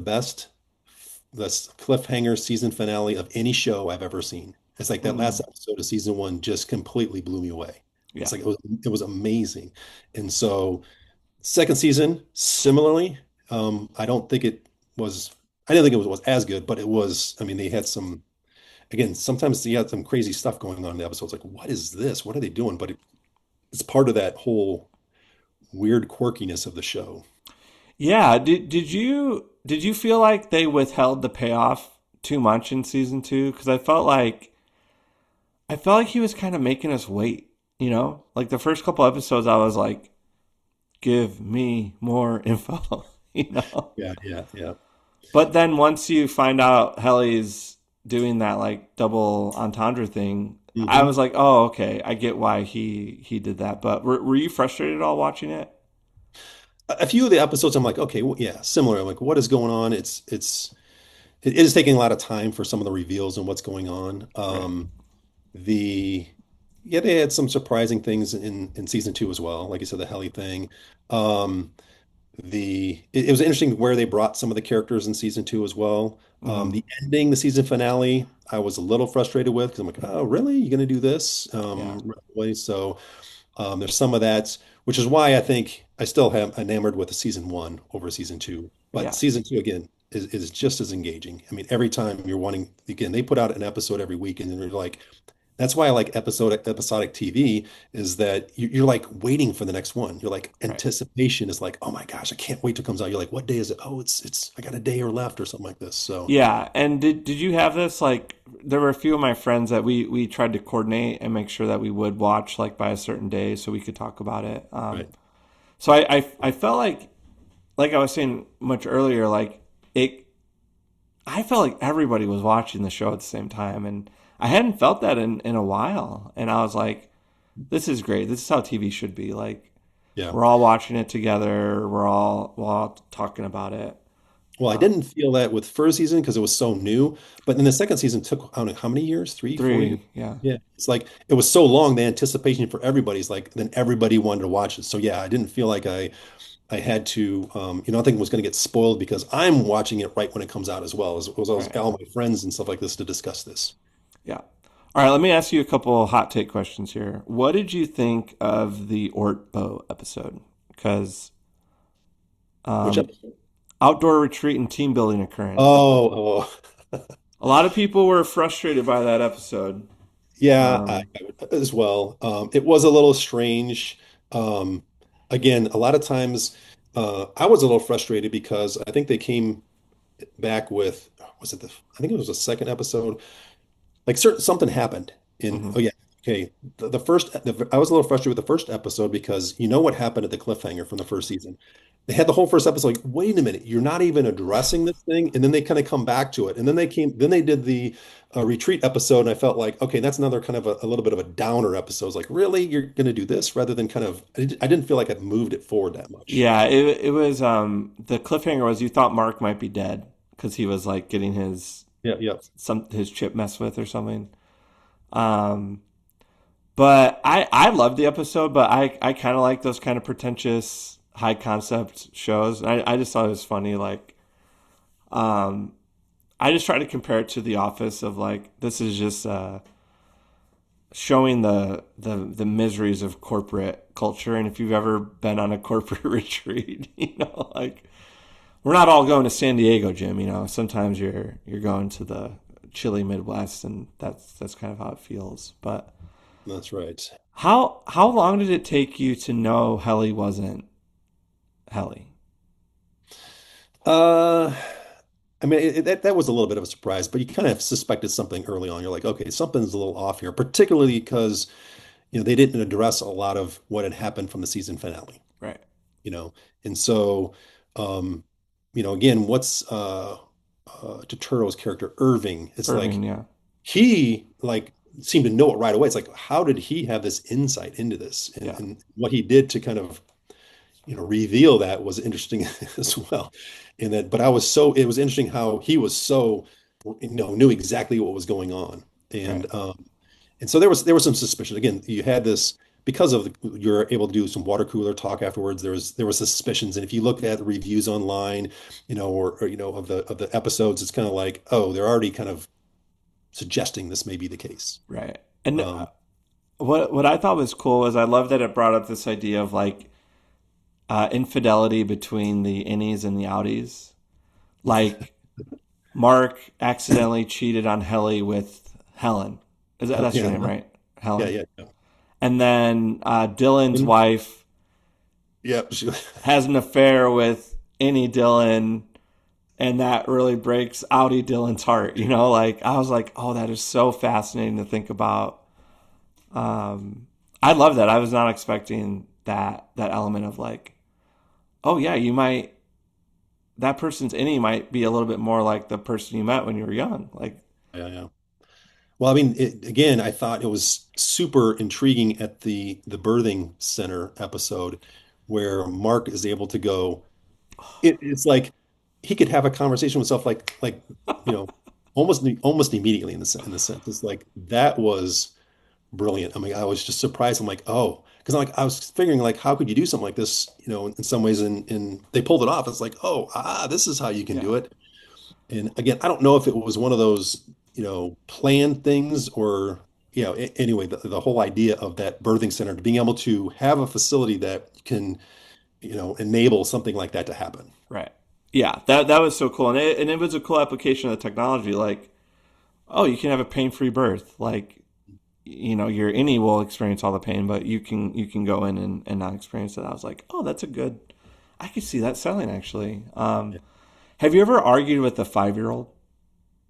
[SPEAKER 2] cliffhanger season finale of any show I've ever seen. It's like that last
[SPEAKER 1] Mm,
[SPEAKER 2] episode of season one just completely blew me away. It's
[SPEAKER 1] yeah,
[SPEAKER 2] like it was amazing. And so second season, similarly, I don't think it was I didn't think it was as good, but it was, I mean, they had some again, sometimes you had some crazy stuff going on in the episodes. Like, what is this? What are they doing? But it's part of that whole weird quirkiness of the show.
[SPEAKER 1] yeah. Did you feel like they withheld the payoff too much in season two? Because I felt like he was kind of making us wait. You know, like the first couple episodes, I was like, "Give me more info," you know.
[SPEAKER 2] Yeah, yeah, yeah.
[SPEAKER 1] But then once you find out Helly's doing that like double entendre thing, I
[SPEAKER 2] Hmm.
[SPEAKER 1] was like, "Oh, okay, I get why he did that." But were you frustrated at all watching it?
[SPEAKER 2] A few of the episodes, I'm like, okay, well, yeah, similar. I'm like, what is going on? It is taking a lot of time for some of the reveals and what's going on.
[SPEAKER 1] Right.
[SPEAKER 2] The Yeah, they had some surprising things in season two as well. Like you said, the Helly thing. Um, it was interesting where they brought some of the characters in season two as well.
[SPEAKER 1] Mm-hmm.
[SPEAKER 2] The ending, the season finale, I was a little frustrated with because I'm like, oh, really? You're gonna do this?
[SPEAKER 1] Yeah.
[SPEAKER 2] Right away? So there's some of that, which is why I think I still have enamored with the season one over season two. But
[SPEAKER 1] Yeah.
[SPEAKER 2] season two again is just as engaging. I mean, every time you're wanting, again, they put out an episode every week, and then you're like, that's why I like episodic TV is that you're like waiting for the next one. You're like
[SPEAKER 1] Right.
[SPEAKER 2] anticipation is like, oh my gosh, I can't wait till it comes out. You're like, what day is it? Oh, it's I got a day or left or something like this. So
[SPEAKER 1] Yeah. And did you have this like? There were a few of my friends that we tried to coordinate and make sure that we would watch like by a certain day so we could talk about it.
[SPEAKER 2] right.
[SPEAKER 1] So I felt like I was saying much earlier, like it. I felt like everybody was watching the show at the same time, and I hadn't felt that in a while. And I was like, "This is great. This is how TV should be. Like
[SPEAKER 2] Yeah.
[SPEAKER 1] we're all watching it together. We're all talking about it."
[SPEAKER 2] Well, I
[SPEAKER 1] Uh,
[SPEAKER 2] didn't feel that with first season because it was so new. But then the second season took, I don't know, how many years? 3, 4 years?
[SPEAKER 1] three, yeah,
[SPEAKER 2] Yeah. It's like it was so long, the anticipation for everybody's like, then everybody wanted to watch it. So yeah, I didn't feel like I had to, nothing was going to get spoiled because I'm watching it right when it comes out as well as
[SPEAKER 1] right,
[SPEAKER 2] all my friends and stuff like this to discuss this.
[SPEAKER 1] yeah. All right, let me ask you a couple hot take questions here. What did you think of the Ortbo episode? Because
[SPEAKER 2] Which
[SPEAKER 1] um,
[SPEAKER 2] episode?
[SPEAKER 1] outdoor retreat and team building occurrence.
[SPEAKER 2] Oh,
[SPEAKER 1] A lot of people were frustrated by that episode.
[SPEAKER 2] yeah,
[SPEAKER 1] Um,
[SPEAKER 2] I would as well. It was a little strange. Um, Again, a lot of times I was a little frustrated because I think they came back with, was it I think it was the second episode. Like something happened in,
[SPEAKER 1] mhm.
[SPEAKER 2] oh yeah, okay. I was a little frustrated with the first episode because you know what happened at the cliffhanger from the first season. They had the whole first episode like, wait a minute, you're not even addressing this thing, and then they kind of come back to it, and then they did the retreat episode, and I felt like, okay, that's another kind of a little bit of a downer episode. It's like, really, you're going to do this rather than kind of, I didn't feel like it moved it forward that much.
[SPEAKER 1] Yeah, it was the cliffhanger was you thought Mark might be dead because he was like getting
[SPEAKER 2] Yeah, yeah.
[SPEAKER 1] his chip messed with or something. Um, but I loved the episode, but I kind of like those kind of pretentious high concept shows. I just thought it was funny. Like um, I just try to compare it to The Office of like this is just showing the miseries of corporate culture. And if you've ever been on a corporate retreat, like we're not all going to San Diego, Jim. You know, sometimes you're going to the chilly Midwest, and that's kind of how it feels. But
[SPEAKER 2] That's right.
[SPEAKER 1] how long did it take you to know Helly wasn't Helly?
[SPEAKER 2] Uh, I mean, that was a little bit of a surprise, but you kind of suspected something early on. You're like, okay, something's a little off here, particularly because, they didn't address a lot of what had happened from the season finale,
[SPEAKER 1] Right,
[SPEAKER 2] you know. And so, um, again, what's Turturro's character, Irving? It's
[SPEAKER 1] Irving.
[SPEAKER 2] like
[SPEAKER 1] Yeah,
[SPEAKER 2] he like seemed to know it right away. It's like, how did he have this insight into this? And
[SPEAKER 1] yeah,
[SPEAKER 2] and what he did to kind of reveal that was interesting as well. And that, but it was interesting how he was so, knew exactly what was going on.
[SPEAKER 1] right,
[SPEAKER 2] And so there was some suspicion. Again, you had this because you're able to do some water cooler talk afterwards. There was suspicions, and if you look at the reviews online, or of the episodes, it's kind of like, oh, they're already kind of suggesting this may be the case.
[SPEAKER 1] right. And
[SPEAKER 2] Um,
[SPEAKER 1] what I thought was cool was I love that it brought up this idea of like infidelity between the innies and the outies. Like Mark accidentally cheated on Helly with Helen. That's her
[SPEAKER 2] yeah,
[SPEAKER 1] name, right?
[SPEAKER 2] yeah,
[SPEAKER 1] Helen.
[SPEAKER 2] yeah, yeah.
[SPEAKER 1] And then Dylan's
[SPEAKER 2] And-
[SPEAKER 1] wife
[SPEAKER 2] yeah,
[SPEAKER 1] has an affair with Innie Dylan, and that really breaks Outie Dylan's heart. You know, like I was like, oh, that is so fascinating to think about. I love that. I was not expecting that element of like, oh yeah, you might that person's Innie might be a little bit more like the person you met when you were young. Like,
[SPEAKER 2] yeah, yeah. Well, I mean, again, I thought it was super intriguing at the birthing center episode where Mark is able to go. It's like he could have a conversation with himself, like you know, almost immediately in the sense. It's like that was brilliant. I mean, I was just surprised. I'm like, oh, because like I was figuring like how could you do something like this, in some ways, and they pulled it off. It's like, oh, this is how you can
[SPEAKER 1] yeah,
[SPEAKER 2] do it. And again, I don't know if it was one of those, planned things or, anyway, the whole idea of that birthing center, being able to have a facility that can, enable something like that to happen.
[SPEAKER 1] right. Yeah, that was so cool, and it was a cool application of the technology. Like, oh, you can have a pain free birth. Like, you know, your Innie will experience all the pain, but you can go in and not experience it. I was like, oh, that's a good. I could see that selling actually.
[SPEAKER 2] Yeah.
[SPEAKER 1] Have you ever argued with a 5-year-old?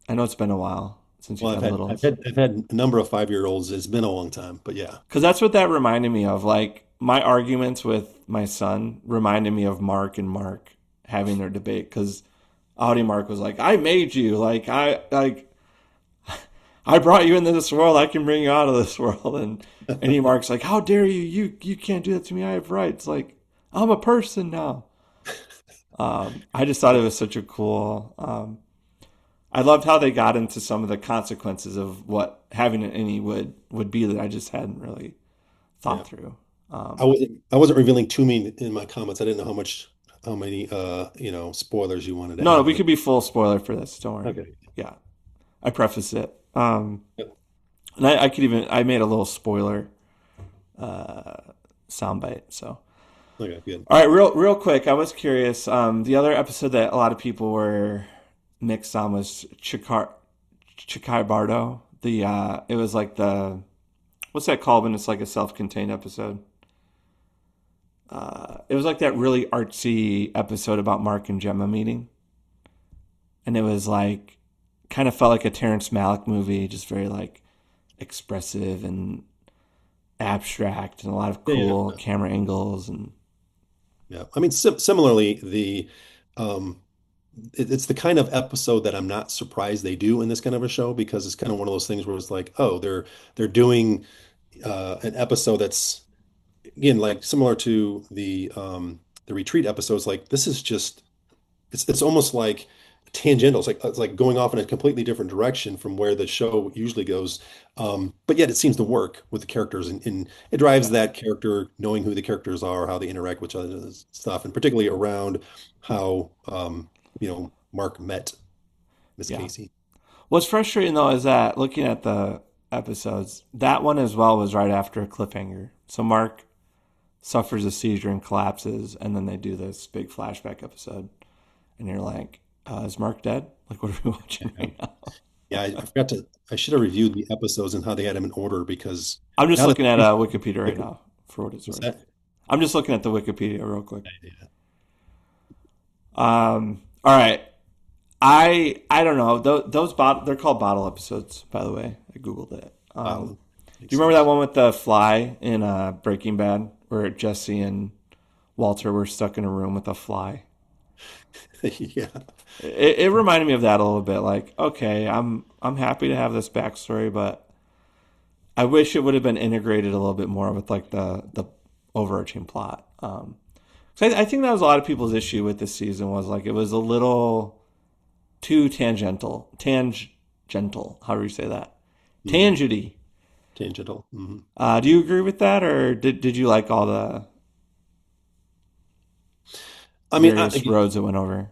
[SPEAKER 1] I know it's been a while since you've
[SPEAKER 2] Well,
[SPEAKER 1] had littles.
[SPEAKER 2] I've had a number of 5-year-olds. It's been a long time, but yeah,
[SPEAKER 1] Because that's what that reminded me of. Like my arguments with my son reminded me of Mark and Mark having their debate. Because Audie Mark was like, "I made you. I brought you into this world. I can bring you out of this world." And he Mark's like, "How dare you? You can't do that to me. I have rights. Like I'm a person now." I just thought it was such a cool. I loved how they got into some of the consequences of what having an innie would be that I just hadn't really
[SPEAKER 2] yeah.
[SPEAKER 1] thought through.
[SPEAKER 2] I wasn't revealing too many in my comments. I didn't know how many spoilers you wanted to
[SPEAKER 1] No,
[SPEAKER 2] add,
[SPEAKER 1] we
[SPEAKER 2] but
[SPEAKER 1] could be full spoiler for this. Don't worry.
[SPEAKER 2] okay.
[SPEAKER 1] Yeah, I preface it.
[SPEAKER 2] Yep.
[SPEAKER 1] And I could even I made a little spoiler soundbite. So
[SPEAKER 2] Okay, good.
[SPEAKER 1] all right, real quick. I was curious. The other episode that a lot of people were mixed on was Chikai Bardo. The it was like the what's that called when it's like a self-contained episode? It was like that really artsy episode about Mark and Gemma meeting, and it was like kind of felt like a Terrence Malick movie, just very like expressive and abstract, and a lot of
[SPEAKER 2] Yeah, yeah,
[SPEAKER 1] cool
[SPEAKER 2] yeah.
[SPEAKER 1] camera angles and
[SPEAKER 2] Yeah. I mean, similarly, um, it's the kind of episode that I'm not surprised they do in this kind of a show because it's kind of one of those things where it's like, oh, they're doing an episode that's again like similar to the retreat episodes. Like this is just it's almost like tangential. It's like going off in a completely different direction from where the show usually goes. But yet it seems to work with the characters, and it drives
[SPEAKER 1] yeah,
[SPEAKER 2] that character knowing who the characters are, how they interact with each other and stuff, and particularly around how Mark met Miss
[SPEAKER 1] yeah.
[SPEAKER 2] Casey.
[SPEAKER 1] What's frustrating though is that looking at the episodes, that one as well was right after a cliffhanger. So Mark suffers a seizure and collapses, and then they do this big flashback episode. and you're like, is Mark dead? Like, what are we watching
[SPEAKER 2] Yeah.
[SPEAKER 1] right now?
[SPEAKER 2] Yeah, I forgot to. I should have reviewed the episodes and how they had them in order because
[SPEAKER 1] I'm just
[SPEAKER 2] now that
[SPEAKER 1] looking at Wikipedia right now for what it's
[SPEAKER 2] what's
[SPEAKER 1] worth.
[SPEAKER 2] that?
[SPEAKER 1] I'm just looking at the Wikipedia real quick.
[SPEAKER 2] Yeah,
[SPEAKER 1] All right. I don't know. They're called bottle episodes, by the way. I googled it. Do
[SPEAKER 2] makes
[SPEAKER 1] you remember that
[SPEAKER 2] sense.
[SPEAKER 1] one with the fly in Breaking Bad, where Jesse and Walter were stuck in a room with a fly?
[SPEAKER 2] Yeah,
[SPEAKER 1] It reminded me of that a little bit. Like, okay, I'm happy to have this backstory, but I wish it would have been integrated a little bit more with like the overarching plot. So I think that was a lot of people's issue with this season was like it was a little too tangential. How do you say that?
[SPEAKER 2] hmm
[SPEAKER 1] Tangenty.
[SPEAKER 2] tangential.
[SPEAKER 1] Do you agree with that, or did you like all the
[SPEAKER 2] I mean,
[SPEAKER 1] various roads it went over?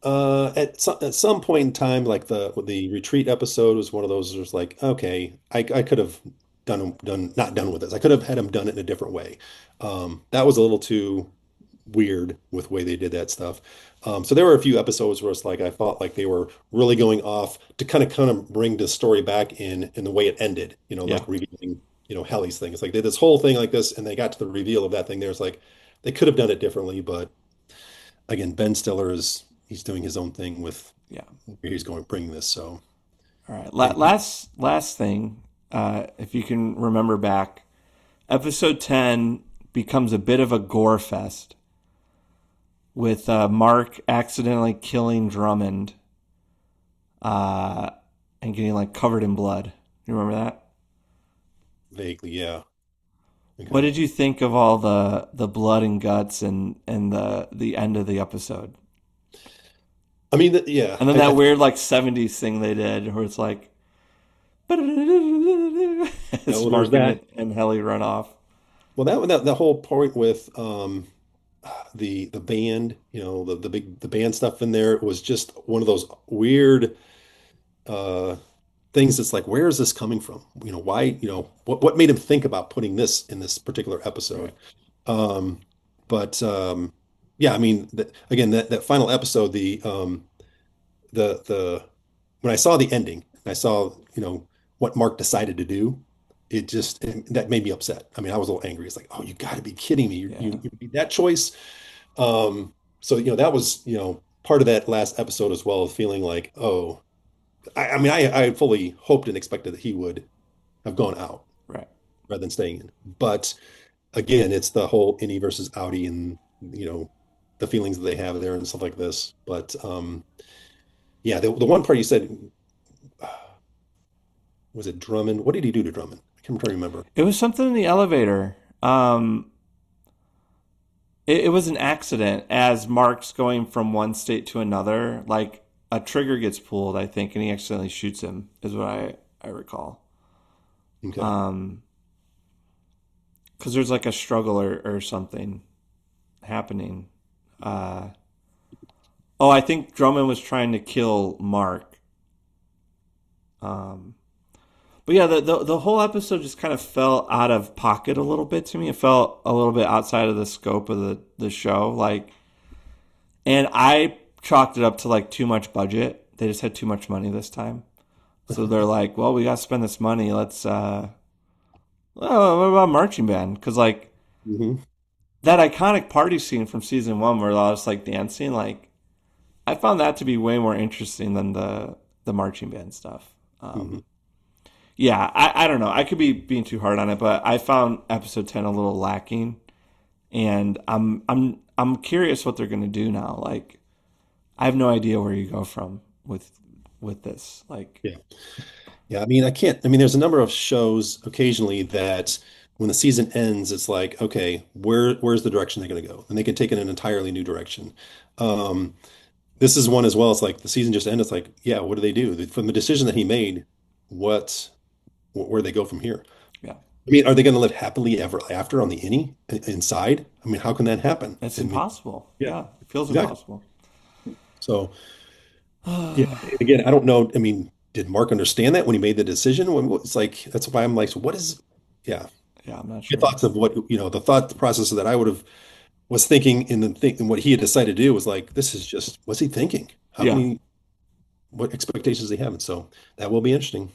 [SPEAKER 2] at some point in time, like the retreat episode was one of those. Was like, okay, I could have done not done with this. I could have had him done it in a different way. That was a little too weird with the way they did that stuff. So there were a few episodes where it's like I felt like they were really going off to kind of bring the story back in the way it ended.
[SPEAKER 1] Yeah,
[SPEAKER 2] Like revealing Helly's thing. It's like they did this whole thing like this, and they got to the reveal of that thing. There's like they could have done it differently, but again, Ben Stiller is he's doing his own thing with
[SPEAKER 1] yeah.
[SPEAKER 2] where he's going bringing this. So
[SPEAKER 1] All right.
[SPEAKER 2] and
[SPEAKER 1] Last thing, if you can remember back, episode 10 becomes a bit of a gore fest with Mark accidentally killing Drummond uh, and getting like covered in blood. You remember that?
[SPEAKER 2] vaguely, yeah.
[SPEAKER 1] What
[SPEAKER 2] Okay.
[SPEAKER 1] did you think of all the blood and guts and the end of the episode?
[SPEAKER 2] I mean, yeah,
[SPEAKER 1] And then
[SPEAKER 2] I
[SPEAKER 1] that
[SPEAKER 2] think
[SPEAKER 1] weird like 70s thing they did where it's like as
[SPEAKER 2] well, there's
[SPEAKER 1] Mark
[SPEAKER 2] that.
[SPEAKER 1] and Helly run off.
[SPEAKER 2] Well, that whole point with the band, the band stuff in there was just one of those weird uh things that's like, where is this coming from? Why, what made him think about putting this in this particular episode?
[SPEAKER 1] Right.
[SPEAKER 2] Um, but yeah, I mean, again, that final episode, the when I saw the ending, and I saw, what Mark decided to do, that made me upset. I mean, I was a little angry. It's like, oh, you got to be kidding me.
[SPEAKER 1] Yeah.
[SPEAKER 2] You made that choice. So, that was, part of that last episode as well, feeling like, oh, I mean, I fully hoped and expected that he would have gone out
[SPEAKER 1] Right.
[SPEAKER 2] rather than staying in. But again, it's the whole innie versus outie and, the feelings that they have there and stuff like this. But yeah, the one part you said, was it Drummond? What did he do to Drummond? I can't remember.
[SPEAKER 1] It was something in the elevator. It was an accident as Mark's going from one state to another. Like a trigger gets pulled, I think, and he accidentally shoots him. Is what I recall.
[SPEAKER 2] Okay.
[SPEAKER 1] Because there's like a struggle or something happening. Oh, I think Drummond was trying to kill Mark. Um, but yeah, the whole episode just kind of fell out of pocket a little bit to me. It felt a little bit outside of the scope of the show. Like, and I chalked it up to like too much budget. They just had too much money this time. So they're like, well, we got to spend this money. Let's, oh, what about marching band? Because like
[SPEAKER 2] hmm
[SPEAKER 1] that iconic party scene from season one where I was like dancing, like I found that to be way more interesting than the marching band stuff.
[SPEAKER 2] hmm
[SPEAKER 1] Yeah, I don't know. I could be being too hard on it, but I found episode 10 a little lacking, and I'm curious what they're gonna do now. Like, I have no idea where you go from with this. Like,
[SPEAKER 2] Yeah. Yeah. I mean, I mean, there's a number of shows occasionally that when the season ends, it's like, okay, where's the direction they're going to go? And they can take it in an entirely new direction. Um, this is one as well. It's like the season just ended. It's like, yeah, what do they do? From the decision that he made, what, where do they go from here?
[SPEAKER 1] yeah,
[SPEAKER 2] I mean, are they going to live happily ever after on the inside? I mean, how can that happen?
[SPEAKER 1] it's
[SPEAKER 2] I mean,
[SPEAKER 1] impossible.
[SPEAKER 2] yeah,
[SPEAKER 1] Yeah, it feels
[SPEAKER 2] exactly.
[SPEAKER 1] impossible.
[SPEAKER 2] So, yeah, again, I don't know. I mean, did Mark understand that when he made the decision? It's like, that's why I'm like, so what is, yeah,
[SPEAKER 1] Yeah, I'm not
[SPEAKER 2] your
[SPEAKER 1] sure.
[SPEAKER 2] thoughts of what, the thought process that I would have was thinking in the thing, and what he had decided to do was like, this is just, what's he thinking? How can
[SPEAKER 1] Yeah.
[SPEAKER 2] he, what expectations does he have? And so that will be interesting.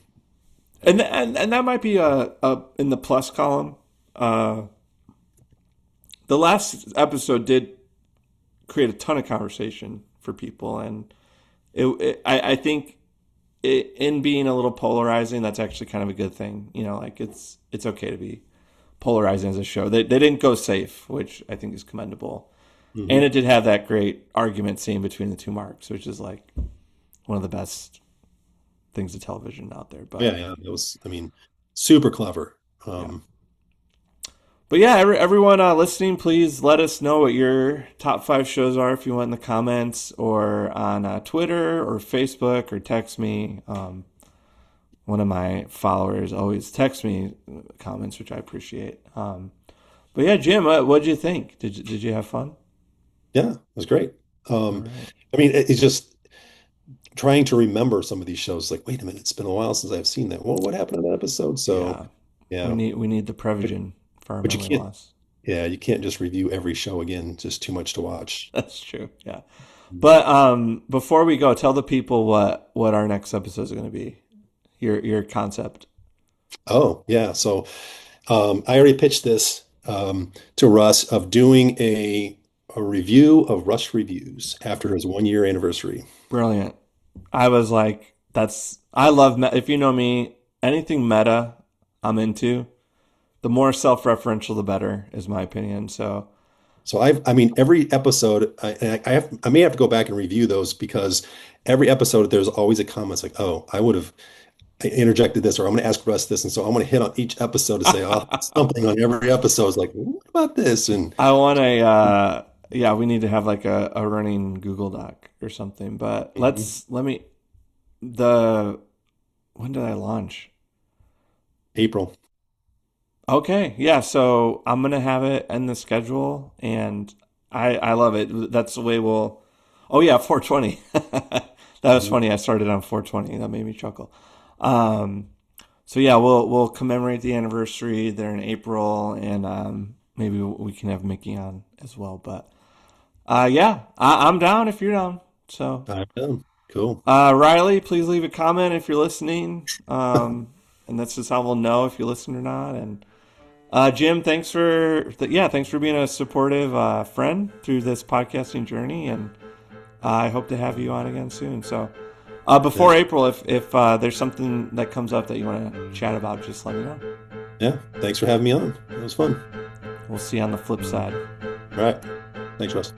[SPEAKER 1] And that might be a in the plus column. Uh, the last episode did create a ton of conversation for people, and I think in being a little polarizing, that's actually kind of a good thing. You know, like it's okay to be polarizing as a show. They didn't go safe, which I think is commendable, and
[SPEAKER 2] Hmm.
[SPEAKER 1] it did have that great argument scene between the two marks, which is like one of the best things of television out there.
[SPEAKER 2] Yeah, yeah, it was, I mean, super clever.
[SPEAKER 1] Yeah.
[SPEAKER 2] Um,
[SPEAKER 1] But yeah, everyone listening, please let us know what your top five shows are if you want in the comments or on Twitter or Facebook or text me. One of my followers always texts me comments, which I appreciate. But yeah, Jim, what did you think? Did you have fun?
[SPEAKER 2] yeah, it was great.
[SPEAKER 1] All
[SPEAKER 2] Um,
[SPEAKER 1] right.
[SPEAKER 2] I mean, it's just trying to remember some of these shows. Like, wait a minute, it's been a while since I've seen that. Well, what happened in that episode? So,
[SPEAKER 1] Yeah,
[SPEAKER 2] yeah,
[SPEAKER 1] we need the
[SPEAKER 2] but,
[SPEAKER 1] Prevagen for our
[SPEAKER 2] but you
[SPEAKER 1] memory
[SPEAKER 2] can't,
[SPEAKER 1] loss.
[SPEAKER 2] yeah, you can't just review every show again. It's just too much to watch.
[SPEAKER 1] That's true. Yeah. But before we go, tell the people what our next episodes are going to be. Your concept.
[SPEAKER 2] Oh, yeah. So, I already pitched this to Russ of doing a review of Russ reviews after his 1 year anniversary.
[SPEAKER 1] Brilliant. I was like, I love, if you know me, anything meta I'm into. The more self referential, the better, is my opinion. So,
[SPEAKER 2] So I mean, every episode, I may have to go back and review those because every episode there's always a comment it's like, oh, I would have interjected this, or I'm going to ask Russ this, and so I'm going to hit on each episode to say, oh,
[SPEAKER 1] I
[SPEAKER 2] something on every episode is like, what about this? And
[SPEAKER 1] want yeah, we need to have like a running Google Doc or something. But
[SPEAKER 2] Mhm.
[SPEAKER 1] the, when did I launch?
[SPEAKER 2] April.
[SPEAKER 1] Okay, yeah, so I'm gonna have it in the schedule, and I love it. That's the way we'll. Oh yeah, 420. That was
[SPEAKER 2] Mhm.
[SPEAKER 1] funny. I started on 420. That made me chuckle. Um, so yeah, we'll commemorate the anniversary there in April, and maybe we can have Mickey on as well. But yeah, I'm down if you're down. So
[SPEAKER 2] I'm done. Cool.
[SPEAKER 1] Riley, please leave a comment if you're listening, and that's just how we'll know if you listen or not. And Jim, thanks for being a supportive friend through this podcasting journey, and I hope to have you on again soon. So,
[SPEAKER 2] Yeah.
[SPEAKER 1] before April, if there's something that comes up that you want to chat about, just let me know.
[SPEAKER 2] Yeah. Thanks for having me on. It was fun.
[SPEAKER 1] We'll see you on the flip side.
[SPEAKER 2] All right. Thanks, Russ.